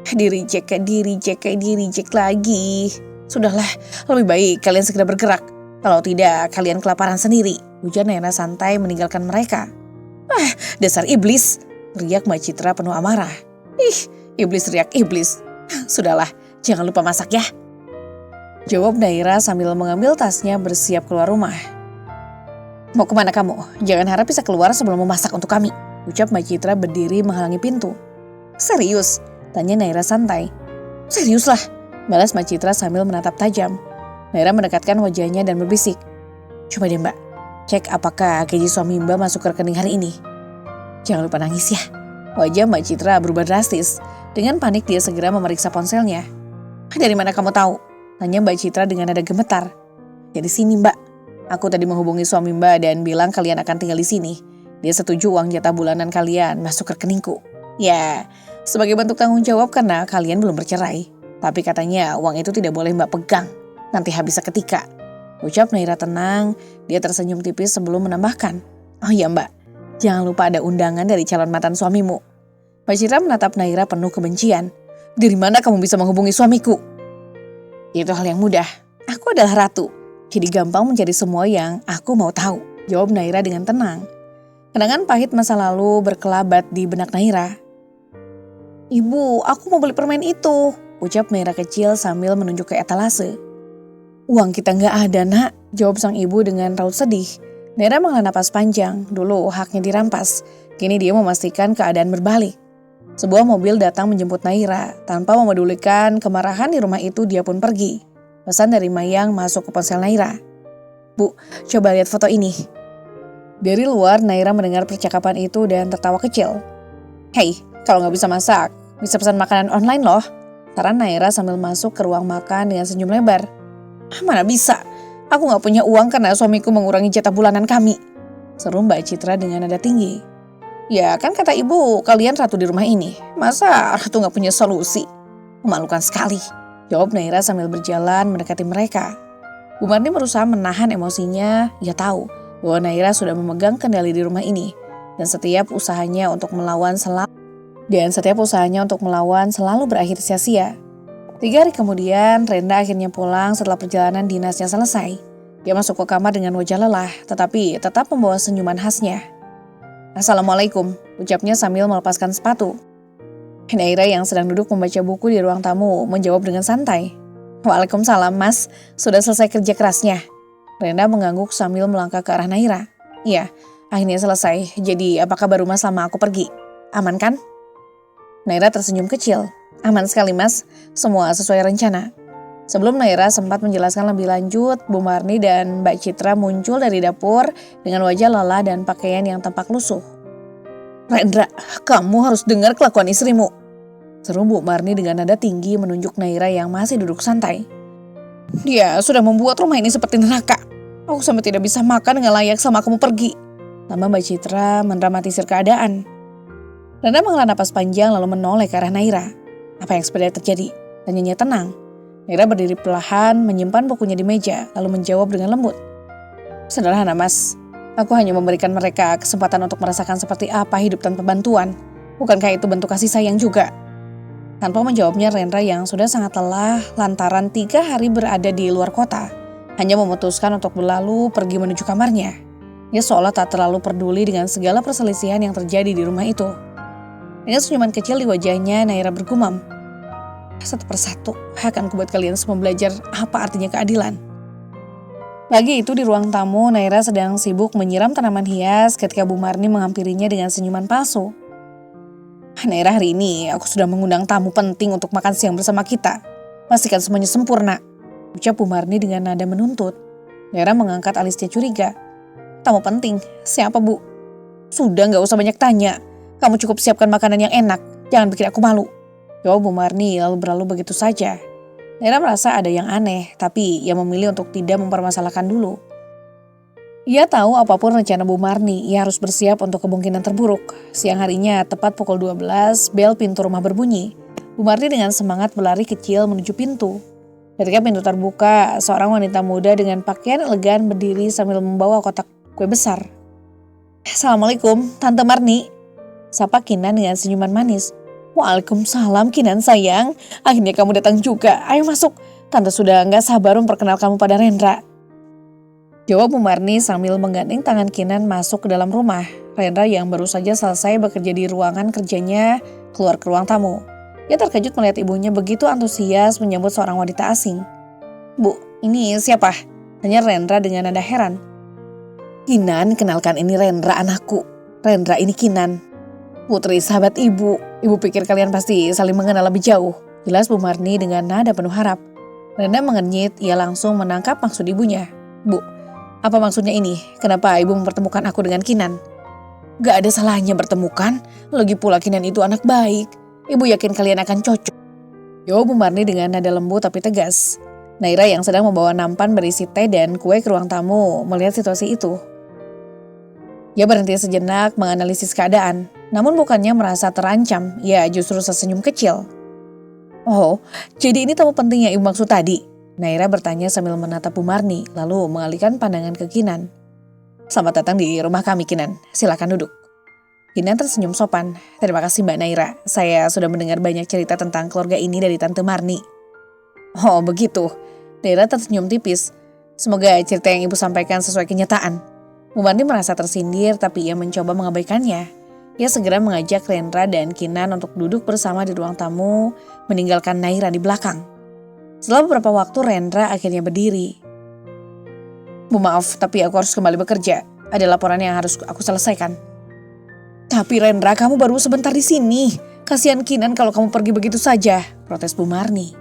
Di reject lagi. Sudahlah, lebih baik kalian segera bergerak. Kalau tidak, kalian kelaparan sendiri. Ujar Naira santai meninggalkan mereka. Ah, dasar iblis, teriak Mbak Citra penuh amarah. Ih, iblis teriak iblis. Sudahlah, jangan lupa masak ya. Jawab Naira sambil mengambil tasnya bersiap keluar rumah. Mau kemana kamu? Jangan harap bisa keluar sebelum memasak untuk kami. Ucap Mbak Citra berdiri menghalangi pintu. Serius? Tanya Naira santai. Serius lah, balas Mbak Citra sambil menatap tajam. Naira mendekatkan wajahnya dan berbisik. Coba deh Mbak, cek apakah gaji suami Mbak masuk ke rekening hari ini. Jangan lupa nangis ya. Wajah Mbak Citra berubah drastis. Dengan panik dia segera memeriksa ponselnya. Dari mana kamu tahu? Tanya Mbak Citra dengan nada gemetar. Dari sini Mbak. Aku tadi menghubungi suami Mbak dan bilang kalian akan tinggal di sini. Dia setuju uang jatah bulanan kalian masuk ke rekeningku. Ya, sebagai bentuk tanggung jawab karena kalian belum bercerai. Tapi katanya uang itu tidak boleh Mbak pegang. Nanti habis seketika. Ucap Naira tenang, dia tersenyum tipis sebelum menambahkan. Oh iya Mbak, jangan lupa ada undangan dari calon mantan suamimu. Mbak Citra menatap Naira penuh kebencian. Dari mana kamu bisa menghubungi suamiku? Itu hal yang mudah. Aku adalah ratu. Jadi gampang mencari semua yang aku mau tahu. Jawab Naira dengan tenang. Kenangan pahit masa lalu berkelabat di benak Naira. Ibu, aku mau beli permen itu. Ucap Naira kecil sambil menunjuk ke etalase. Uang kita nggak ada nak. Jawab sang ibu dengan raut sedih. Naira menghela napas panjang. Dulu haknya dirampas. Kini dia memastikan keadaan berbalik. Sebuah mobil datang menjemput Naira. Tanpa memedulikan kemarahan di rumah itu dia pun pergi. Pesan dari Mayang masuk ke ponsel Naira. Bu, coba lihat foto ini. Dari luar Naira mendengar percakapan itu dan tertawa kecil. Hei, kalau nggak bisa masak, bisa pesan makanan online loh. Saran Naira sambil masuk ke ruang makan dengan senyum lebar. Mana bisa, aku nggak punya uang karena suamiku mengurangi jatah bulanan kami. Seru Mbak Citra dengan nada tinggi. Ya kan kata ibu, kalian ratu di rumah ini. Masa ratu nggak punya solusi? Memalukan sekali. Jawab Naira sambil berjalan mendekati mereka. Bu Marni berusaha menahan emosinya. Ia tahu bahwa Naira sudah memegang kendali di rumah ini. Dan setiap usahanya untuk melawan selalu berakhir sia-sia. 3 hari kemudian, Renda akhirnya pulang setelah perjalanan dinasnya selesai. Dia masuk ke kamar dengan wajah lelah, tetapi tetap membawa senyuman khasnya. Assalamualaikum, ucapnya sambil melepaskan sepatu. Naira yang sedang duduk membaca buku di ruang tamu menjawab dengan santai. Waalaikumsalam mas, sudah selesai kerja kerasnya. Renda mengangguk sambil melangkah ke arah Naira. Iya, akhirnya selesai, jadi apa kabar rumah selama aku pergi? Aman kan? Naira tersenyum kecil. Aman sekali mas, semua sesuai rencana. Sebelum Naira sempat menjelaskan lebih lanjut, Bu Marni dan Mbak Citra muncul dari dapur dengan wajah lelah dan pakaian yang tampak lusuh. Rendra, kamu harus dengar kelakuan istrimu. Seru Bu Marni dengan nada tinggi menunjuk Naira yang masih duduk santai. Dia sudah membuat rumah ini seperti neraka. Aku sampai tidak bisa makan dengan layak sama kamu pergi. Tambah Mbak Citra mendramatisir keadaan. Renda menghela napas panjang lalu menoleh ke arah Naira. Apa yang sebenarnya terjadi? Tanyanya tenang. Naira berdiri perlahan, menyimpan bukunya di meja, lalu menjawab dengan lembut. Sederhana mas, aku hanya memberikan mereka kesempatan untuk merasakan seperti apa hidup tanpa bantuan. Bukankah itu bentuk kasih sayang juga? Tanpa menjawabnya, Rendra yang sudah sangat lelah lantaran 3 hari berada di luar kota, hanya memutuskan untuk berlalu pergi menuju kamarnya. Dia seolah tak terlalu peduli dengan segala perselisihan yang terjadi di rumah itu. Dengan senyuman kecil di wajahnya, Naira bergumam. Satu persatu akan kubuat kalian semua belajar apa artinya keadilan. Pagi itu di ruang tamu, Naira sedang sibuk menyiram tanaman hias ketika Bu Marni menghampirinya dengan senyuman palsu. Naira, hari ini aku sudah mengundang tamu penting untuk makan siang bersama kita. Pastikan semuanya sempurna. Ucap Bu Marni dengan nada menuntut. Naira mengangkat alisnya curiga. Tamu penting? Siapa Bu? Sudah gak usah banyak tanya. Kamu cukup siapkan makanan yang enak. Jangan bikin aku malu. Jawab Bu Marni lalu berlalu begitu saja. Naira merasa ada yang aneh, tapi ia memilih untuk tidak mempermasalahkan dulu. Ia tahu apapun rencana Bu Marni, ia harus bersiap untuk kemungkinan terburuk. Siang harinya, tepat pukul 12, bel pintu rumah berbunyi. Bu Marni dengan semangat berlari kecil menuju pintu. Ketika pintu terbuka, seorang wanita muda dengan pakaian elegan berdiri sambil membawa kotak kue besar. "Assalamualaikum, Tante Marni," sapa Kinan dengan senyuman manis. "Waalaikumsalam Kinan sayang, akhirnya kamu datang juga. Ayo masuk, Tante sudah gak sabar memperkenalkan kamu pada Rendra," jawab Bu Marni sambil menggandeng tangan Kinan masuk ke dalam rumah. Rendra yang baru saja selesai bekerja di ruangan kerjanya keluar ke ruang tamu. Ia terkejut melihat ibunya begitu antusias menyambut seorang wanita asing. "Bu, ini siapa?" tanya Rendra dengan nada heran. "Kinan, kenalkan ini Rendra anakku. Rendra ini Kinan. Putri sahabat ibu. Ibu pikir kalian pasti saling mengenal lebih jauh," jelas Bu Marni dengan nada penuh harap. Rendra mengernyit, ia langsung menangkap maksud ibunya. "Bu, apa maksudnya ini? Kenapa ibu mempertemukan aku dengan Kinan?" "Gak ada salahnya bertemukan, lagi pula Kinan itu anak baik. Ibu yakin kalian akan cocok," jawab Bu Marni dengan nada lembut tapi tegas. Naira yang sedang membawa nampan berisi teh dan kue ke ruang tamu melihat situasi itu. Ia berhenti sejenak menganalisis keadaan, namun bukannya merasa terancam, ia justru sesenyum kecil. "Oh, jadi ini tamu penting yang ibu maksud tadi?" Naira bertanya sambil menatap Bu Marni, lalu mengalihkan pandangan ke Kinan. "Selamat datang di rumah kami Kinan, silakan duduk." Kinan tersenyum sopan. "Terima kasih Mbak Naira, saya sudah mendengar banyak cerita tentang keluarga ini dari Tante Marni." "Oh begitu." Naira tersenyum tipis. "Semoga cerita yang ibu sampaikan sesuai kenyataan." Bu Marni merasa tersindir tapi ia mencoba mengabaikannya. Ia segera mengajak Rendra dan Kinan untuk duduk bersama di ruang tamu, meninggalkan Naira di belakang. Setelah beberapa waktu Rendra akhirnya berdiri. "Bu maaf, tapi aku harus kembali bekerja. Ada laporan yang harus aku selesaikan." "Tapi Rendra, kamu baru sebentar di sini. Kasihan Kinan kalau kamu pergi begitu saja," protes Bu Marni.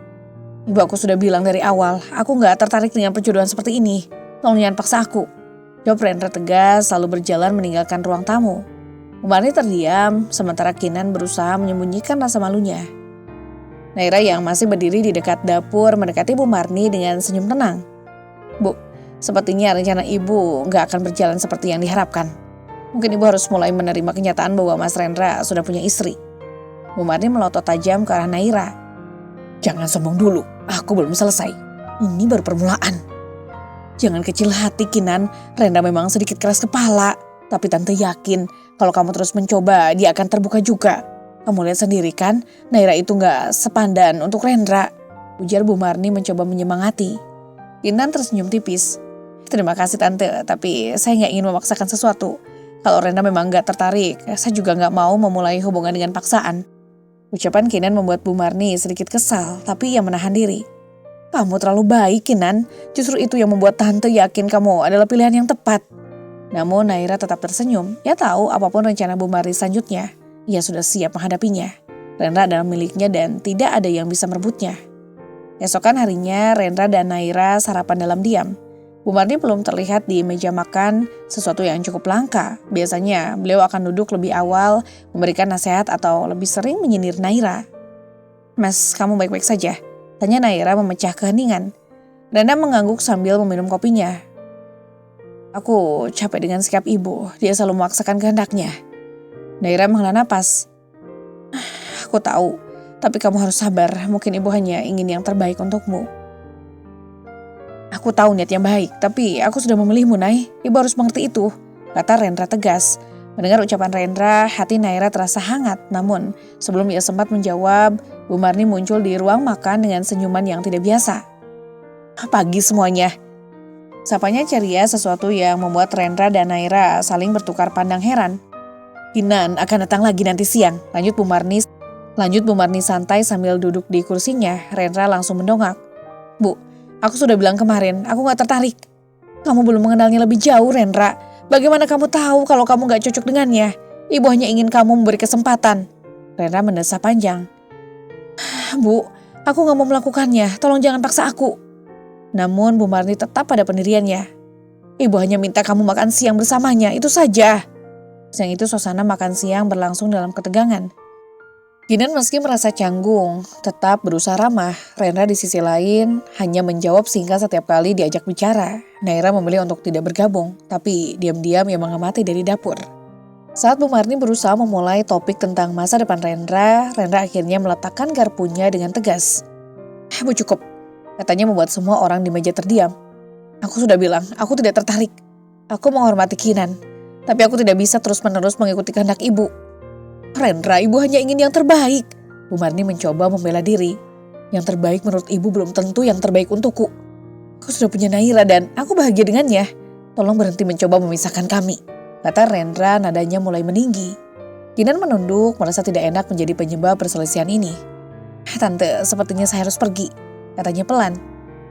"Ibu, aku sudah bilang dari awal, aku gak tertarik dengan perjodohan seperti ini. Tolong jangan paksa aku," jawab Rendra tegas lalu berjalan meninggalkan ruang tamu. Bu Marni terdiam, sementara Kinan berusaha menyembunyikan rasa malunya. Naira yang masih berdiri di dekat dapur mendekati Bu Marni dengan senyum tenang. "Bu, sepertinya rencana ibu gak akan berjalan seperti yang diharapkan. Mungkin ibu harus mulai menerima kenyataan bahwa Mas Rendra sudah punya istri." Bu Marni melotot tajam ke arah Naira. "Jangan sombong dulu, aku belum selesai. Ini baru permulaan. Jangan kecil hati Kinan, Rendra memang sedikit keras kepala. Tapi Tante yakin kalau kamu terus mencoba dia akan terbuka juga. Kamu lihat sendiri kan, Naira itu gak sepandan untuk Rendra," ujar Bu Marni mencoba menyemangati. Kinan tersenyum tipis. "Terima kasih Tante, tapi saya gak ingin memaksakan sesuatu. Kalau Rendra memang gak tertarik, saya juga gak mau memulai hubungan dengan paksaan." Ucapan Kinan membuat Bu Marni sedikit kesal, tapi ia menahan diri. "Kamu terlalu baik Kinan, justru itu yang membuat Tante yakin kamu adalah pilihan yang tepat." Namun Naira tetap tersenyum, ia tahu apapun rencana Bu Marni selanjutnya, ia sudah siap menghadapinya. Rendra adalah miliknya dan tidak ada yang bisa merebutnya. Esokan harinya Rendra dan Naira sarapan dalam diam. Bu Marni belum terlihat di meja makan, sesuatu yang cukup langka. Biasanya beliau akan duduk lebih awal, memberikan nasihat atau lebih sering menyindir Naira. "Mas, kamu baik-baik saja?" tanya Naira memecah keheningan. Rendra mengangguk sambil meminum kopinya. "Aku capek dengan sikap ibu, dia selalu memaksakan kehendaknya." Naira menghela napas. "Aku tahu, tapi kamu harus sabar, mungkin ibu hanya ingin yang terbaik untukmu." "Aku tahu niat yang baik, tapi aku sudah memilihmu, Nay. Ibu harus mengerti itu," kata Rendra tegas. Mendengar ucapan Rendra, hati Naira terasa hangat. Namun, sebelum ia sempat menjawab, Bu Marni muncul di ruang makan dengan senyuman yang tidak biasa. "Pagi semuanya," sapanya ceria, sesuatu yang membuat Rendra dan Naira saling bertukar pandang heran. "Kinan akan datang lagi nanti siang," lanjut Bu Marni santai sambil duduk di kursinya. Rendra langsung mendongak. "Bu, aku sudah bilang kemarin, aku gak tertarik." "Kamu belum mengenalnya lebih jauh, Rendra. Bagaimana kamu tahu kalau kamu gak cocok dengannya? Ibu hanya ingin kamu memberi kesempatan." Rendra mendesah panjang. "Bu, aku gak mau melakukannya. Tolong jangan paksa aku." Namun Bu Marni tetap pada pendiriannya. "Ibu hanya minta kamu makan siang bersamanya, itu saja." Siang itu suasana makan siang berlangsung dalam ketegangan. Kinan meski merasa canggung, tetap berusaha ramah. Rendra di sisi lain hanya menjawab singkat setiap kali diajak bicara. Naira memilih untuk tidak bergabung, tapi diam-diam ia mengamati dari dapur. Saat Bu Marni berusaha memulai topik tentang masa depan Rendra, Rendra akhirnya meletakkan garpunya dengan tegas. "Bu, cukup. Katanya membuat semua orang di meja terdiam. Aku sudah bilang, aku tidak tertarik. Aku menghormati Kinan, tapi aku tidak bisa terus-menerus mengikuti kehendak ibu. Rendra, ibu hanya ingin yang terbaik. Bu Marni mencoba membela diri. Yang terbaik menurut ibu belum tentu yang terbaik untukku. Aku sudah punya Naira dan aku bahagia dengannya. Tolong berhenti mencoba memisahkan kami, kata Rendra, nadanya mulai meninggi. Kinan menunduk, merasa tidak enak menjadi penyebab perselisihan ini. Tante, sepertinya saya harus pergi, katanya pelan.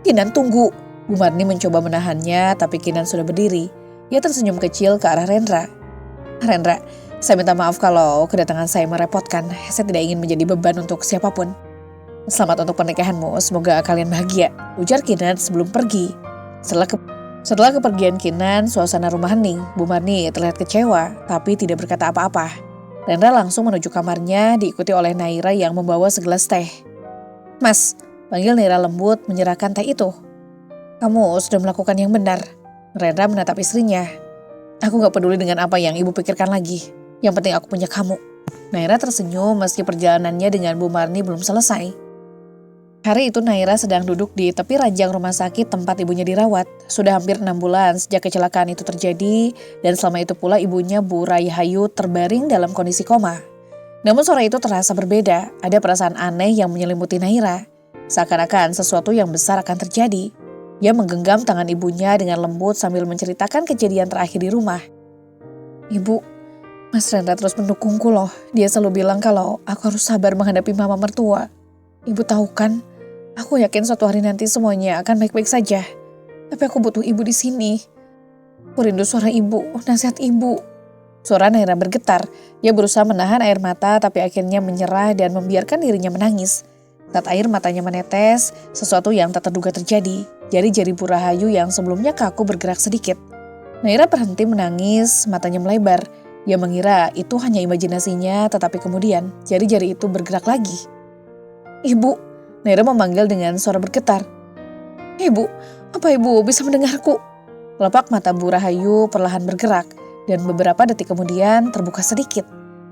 Kinan, tunggu. Bu Marni mencoba menahannya, tapi Kinan sudah berdiri. Ia tersenyum kecil ke arah Rendra. Rendra, saya minta maaf kalau kedatangan saya merepotkan. Saya tidak ingin menjadi beban untuk siapapun. Selamat untuk pernikahanmu, semoga kalian bahagia, ujar Kinan sebelum pergi. Setelah kepergian Kinan, suasana rumah hening. Bu Marni terlihat kecewa, tapi tidak berkata apa-apa. Rendra langsung menuju kamarnya, diikuti oleh Naira yang membawa segelas teh. Mas, panggil Naira lembut menyerahkan teh itu. Kamu sudah melakukan yang benar. Rendra menatap istrinya. Aku gak peduli dengan apa yang ibu pikirkan lagi. Yang penting aku punya kamu. Naira tersenyum meski perjalanannya dengan Bu Marni belum selesai. Hari itu Naira sedang duduk di tepi ranjang rumah sakit tempat ibunya dirawat. Sudah hampir 6 bulan sejak kecelakaan itu terjadi dan selama itu pula ibunya Bu Raihayu terbaring dalam kondisi koma. Namun sore itu terasa berbeda, ada perasaan aneh yang menyelimuti Naira. Seakan-akan sesuatu yang besar akan terjadi. Ia menggenggam tangan ibunya dengan lembut sambil menceritakan kejadian terakhir di rumah. Ibu, Mas Rendra terus mendukungku loh. Dia selalu bilang kalau aku harus sabar menghadapi mama mertua. Ibu tahu kan, aku yakin suatu hari nanti semuanya akan baik-baik saja. Tapi aku butuh ibu di sini. Aku rindu suara ibu, nasihat ibu. Suara Naira bergetar. Ia berusaha menahan air mata tapi akhirnya menyerah dan membiarkan dirinya menangis. Saat air matanya menetes, sesuatu yang tak terduga terjadi. Jari-jari Bu Rahayu yang sebelumnya kaku bergerak sedikit. Naira berhenti menangis, matanya melebar. Ia mengira itu hanya imajinasinya, tetapi kemudian jari-jari itu bergerak lagi. Ibu, Naira memanggil dengan suara bergetar. Ibu, apa ibu bisa mendengarku? Kelopak mata Bu Rahayu perlahan bergerak dan beberapa detik kemudian terbuka sedikit.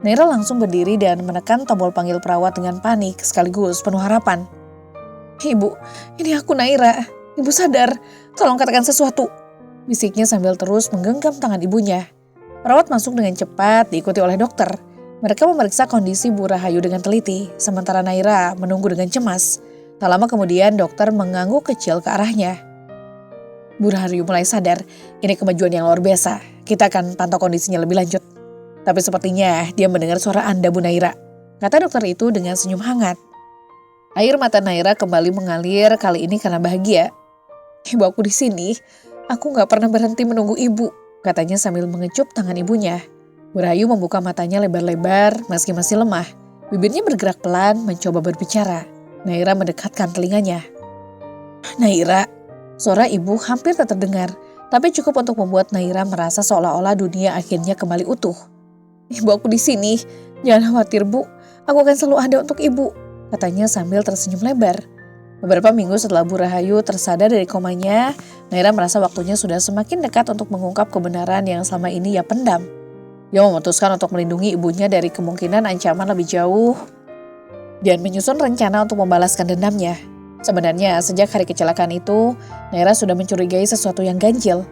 Naira langsung berdiri dan menekan tombol panggil perawat dengan panik sekaligus penuh harapan. Ibu, ini aku Naira. Ibu sadar, tolong katakan sesuatu. Bisiknya sambil terus menggenggam tangan ibunya. Perawat masuk dengan cepat diikuti oleh dokter. Mereka memeriksa kondisi Bu Rahayu dengan teliti, sementara Naira menunggu dengan cemas. Tak lama kemudian dokter mengangguk kecil ke arahnya. Bu Rahayu mulai sadar, ini kemajuan yang luar biasa. Kita akan pantau kondisinya lebih lanjut. Tapi sepertinya dia mendengar suara Anda, Bu Naira, kata dokter itu dengan senyum hangat. Air mata Naira kembali mengalir, kali ini karena bahagia. Ibu aku di sini, aku gak pernah berhenti menunggu ibu, katanya sambil mengecup tangan ibunya. Bu Rahayu membuka matanya lebar-lebar meski masih lemah. Bibirnya bergerak pelan mencoba berbicara. Naira mendekatkan telinganya. Naira, suara ibu hampir tak terdengar, tapi cukup untuk membuat Naira merasa seolah-olah dunia akhirnya kembali utuh. Ibu aku di sini, jangan khawatir Bu, aku akan selalu ada untuk ibu, katanya sambil tersenyum lebar. Beberapa minggu setelah Bu Rahayu tersadar dari komanya, Naira merasa waktunya sudah semakin dekat untuk mengungkap kebenaran yang selama ini ia pendam. Ia memutuskan untuk melindungi ibunya dari kemungkinan ancaman lebih jauh dan menyusun rencana untuk membalaskan dendamnya. Sebenarnya sejak hari kecelakaan itu, Naira sudah mencurigai sesuatu yang ganjil.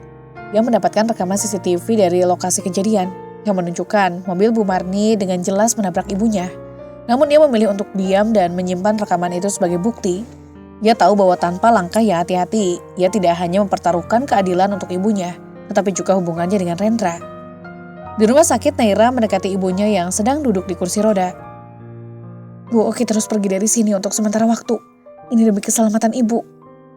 Ia mendapatkan rekaman CCTV dari lokasi kejadian yang menunjukkan mobil Bu Marni dengan jelas menabrak ibunya. Namun ia memilih untuk diam dan menyimpan rekaman itu sebagai bukti. Ia tahu bahwa tanpa langkah yang hati-hati, ia tidak hanya mempertaruhkan keadilan untuk ibunya, tetapi juga hubungannya dengan Rendra. Di rumah sakit, Naira mendekati ibunya yang sedang duduk di kursi roda. Bu, Oki terus pergi dari sini untuk sementara waktu. Ini demi keselamatan ibu.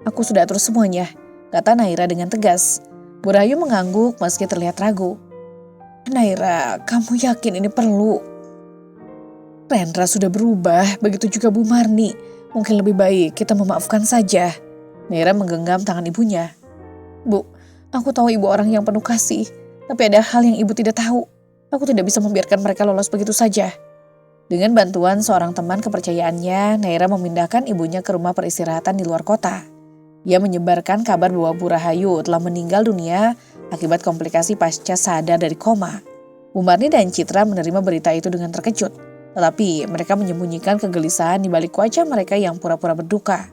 Aku sudah atur semuanya, kata Naira dengan tegas. Bu Rahayu mengangguk meski terlihat ragu. Naira, kamu yakin ini perlu? Rendra sudah berubah, begitu juga Bu Marni. Mungkin lebih baik kita memaafkan saja. Naira menggenggam tangan ibunya. Bu, aku tahu ibu orang yang penuh kasih, tapi ada hal yang ibu tidak tahu. Aku tidak bisa membiarkan mereka lolos begitu saja. Dengan bantuan seorang teman kepercayaannya, Naira memindahkan ibunya ke rumah peristirahatan di luar kota. Ia menyebarkan kabar bahwa Bu Rahayu telah meninggal dunia akibat komplikasi pasca sadar dari koma. Bu Marni dan Citra menerima berita itu dengan terkejut, tetapi mereka menyembunyikan kegelisahan di balik wajah mereka yang pura-pura berduka.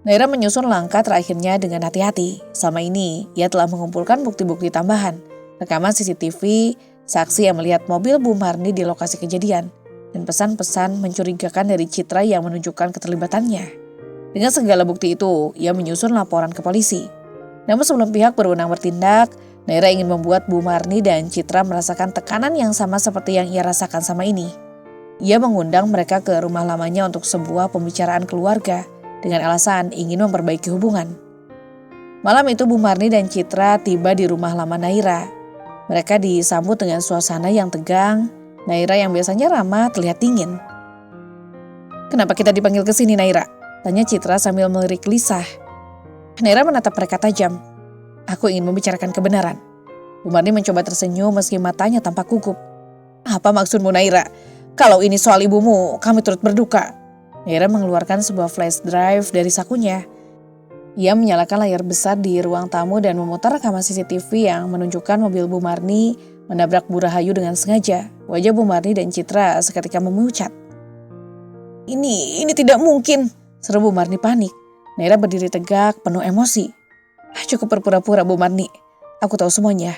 Naira menyusun langkah terakhirnya dengan hati-hati. Selama ini, ia telah mengumpulkan bukti-bukti tambahan. Rekaman CCTV, saksi yang melihat mobil Bu Marni di lokasi kejadian, dan pesan-pesan mencurigakan dari Citra yang menunjukkan keterlibatannya. Dengan segala bukti itu, ia menyusun laporan ke polisi. Namun sebelum pihak berwenang bertindak, Naira ingin membuat Bu Marni dan Citra merasakan tekanan yang sama seperti yang ia rasakan sama ini. Ia mengundang mereka ke rumah lamanya untuk sebuah pembicaraan keluarga dengan alasan ingin memperbaiki hubungan. Malam itu Bu Marni dan Citra tiba di rumah lama Naira. Mereka disambut dengan suasana yang tegang. Naira yang biasanya ramah terlihat dingin. "Kenapa kita dipanggil ke sini, Naira?" tanya Citra sambil melirik Lisah. Naira menatap mereka tajam. "Aku ingin membicarakan kebenaran." Bu Marni mencoba tersenyum meski matanya tampak gugup. "Apa maksudmu, Naira? Kalau ini soal ibumu, kami turut berduka." Naira mengeluarkan sebuah flash drive dari sakunya. Ia menyalakan layar besar di ruang tamu dan memutar rekaman CCTV yang menunjukkan mobil Bu Marni menabrak Bu Rahayu dengan sengaja. Wajah Bu Marni dan Citra seketika memucat. Ini tidak mungkin," seru Bu Marni panik. Naira berdiri tegak, penuh emosi. "Cukup berpura-pura, Bu Marni. Aku tahu semuanya.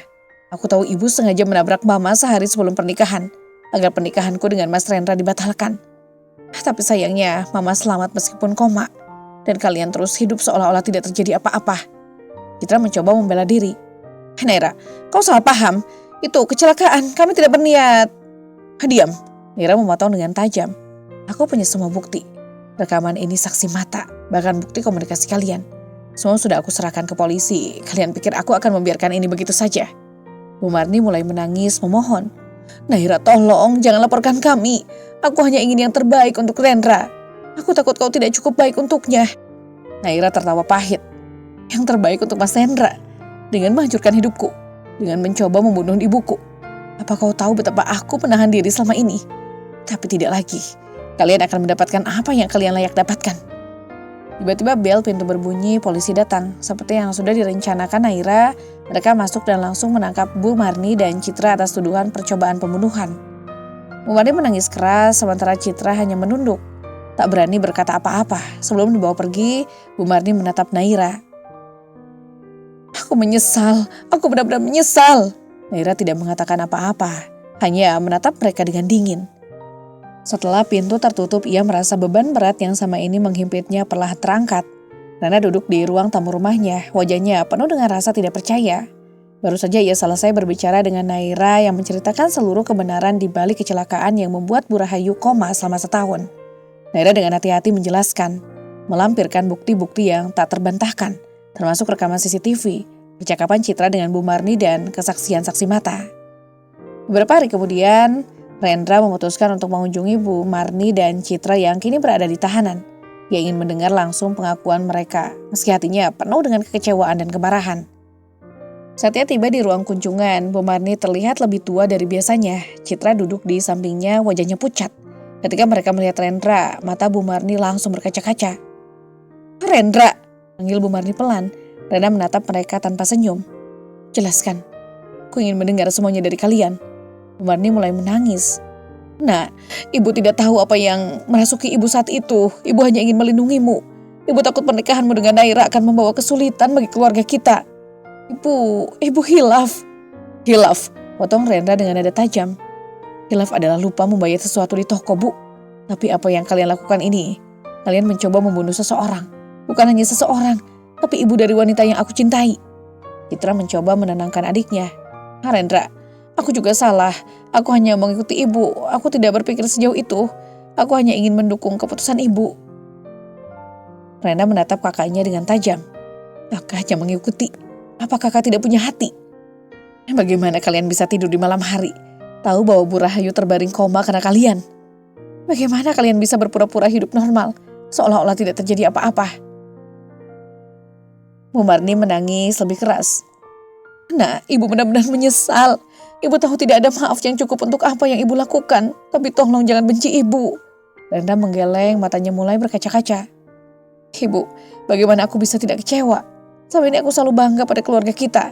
Aku tahu ibu sengaja menabrak mama sehari sebelum pernikahan, agar pernikahanku dengan Mas Rendra dibatalkan. Tapi sayangnya mama selamat meskipun koma, dan kalian terus hidup seolah-olah tidak terjadi apa-apa." Citra mencoba membela diri. "Naira, kau salah paham. Itu kecelakaan, kami tidak berniat." "Diam," Naira memotong dengan tajam. "Aku punya semua bukti. Rekaman ini saksi mata, bahkan bukti komunikasi kalian. Semua sudah aku serahkan ke polisi. Kalian pikir aku akan membiarkan ini begitu saja?" Bu Marni mulai menangis memohon. "Naira, tolong jangan laporkan kami. Aku hanya ingin yang terbaik untuk Rendra. Aku takut kau tidak cukup baik untuknya." Naira tertawa pahit. "Yang terbaik untuk Mas Rendra? Dengan menghancurkan hidupku? Dengan mencoba membunuh ibuku? Apa kau tahu betapa aku menahan diri selama ini? Tapi tidak lagi. Kalian akan mendapatkan apa yang kalian layak dapatkan." Tiba-tiba bel pintu berbunyi, polisi datang. Seperti yang sudah direncanakan Naira, mereka masuk dan langsung menangkap Bu Marni dan Citra atas tuduhan percobaan pembunuhan. Bu Marni menangis keras, sementara Citra hanya menunduk. Tak berani berkata apa-apa. Sebelum dibawa pergi, Bu Marni menatap Naira. "Aku menyesal, aku benar-benar menyesal." Naira tidak mengatakan apa-apa, hanya menatap mereka dengan dingin. Setelah pintu tertutup, ia merasa beban berat yang sama ini menghimpitnya perlahan terangkat. Rana duduk di ruang tamu rumahnya, wajahnya penuh dengan rasa tidak percaya. Baru saja ia selesai berbicara dengan Naira yang menceritakan seluruh kebenaran di balik kecelakaan yang membuat Bu Rahayu koma selama setahun. Naira dengan hati-hati menjelaskan, melampirkan bukti-bukti yang tak terbantahkan, termasuk rekaman CCTV, percakapan Citra dengan Bu Marni dan kesaksian saksi mata. Beberapa hari kemudian, Rendra memutuskan untuk mengunjungi Bu Marni dan Citra yang kini berada di tahanan. Ia ingin mendengar langsung pengakuan mereka, meski hatinya penuh dengan kekecewaan dan kemarahan. Saat ia tiba di ruang kunjungan, Bu Marni terlihat lebih tua dari biasanya. Citra duduk di sampingnya, wajahnya pucat. Ketika mereka melihat Rendra, mata Bu Marni langsung berkaca-kaca. "Rendra!" panggil Bu Marni pelan. Rendra menatap mereka tanpa senyum. "Jelaskan, aku ingin mendengar semuanya dari kalian." Bu Marni mulai menangis. "Nah, ibu tidak tahu apa yang merasuki ibu saat itu. Ibu hanya ingin melindungimu. Ibu takut pernikahanmu dengan Naira akan membawa kesulitan bagi keluarga kita. Ibu hilaf." "Hilaf," potong Rendra dengan nada tajam. "Hilaf adalah lupa membayar sesuatu di toko, Bu. Tapi apa yang kalian lakukan ini? Kalian mencoba membunuh seseorang. Bukan hanya seseorang, tapi ibu dari wanita yang aku cintai." Citra mencoba menenangkan adiknya. "Rendra, aku juga salah. Aku hanya mengikuti ibu. Aku tidak berpikir sejauh itu. Aku hanya ingin mendukung keputusan ibu." Rendra menatap kakaknya dengan tajam. "Kakak hanya mengikuti. Apa kakak tidak punya hati? Bagaimana kalian bisa tidur di malam hari? Tahu bahwa Bu Rahayu terbaring koma karena kalian? Bagaimana kalian bisa berpura-pura hidup normal, seolah-olah tidak terjadi apa-apa?" Bu Marni menangis lebih keras. "Nah, ibu benar-benar menyesal. Ibu tahu tidak ada maaf yang cukup untuk apa yang ibu lakukan. Tapi tolong jangan benci ibu." Rendra menggeleng, matanya mulai berkaca-kaca. "Ibu, bagaimana aku bisa tidak kecewa? Selama ini aku selalu bangga pada keluarga kita.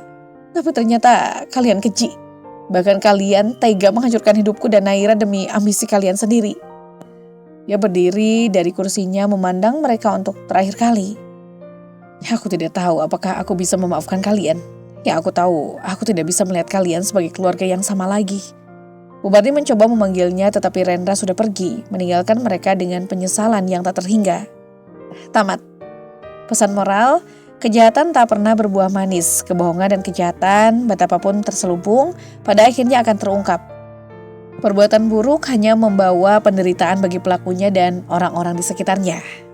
Tapi ternyata kalian keji. Bahkan kalian tega menghancurkan hidupku dan Naira demi ambisi kalian sendiri." Ia berdiri dari kursinya memandang mereka untuk terakhir kali. Aku tidak tahu apakah aku bisa memaafkan kalian. Ya aku tahu, aku tidak bisa melihat kalian sebagai keluarga yang sama lagi. Bu Marni mencoba memanggilnya tetapi Rendra sudah pergi, meninggalkan mereka dengan penyesalan yang tak terhingga. Tamat. Pesan moral, kejahatan tak pernah berbuah manis, kebohongan dan kejahatan, betapapun terselubung, pada akhirnya akan terungkap. Perbuatan buruk hanya membawa penderitaan bagi pelakunya dan orang-orang di sekitarnya.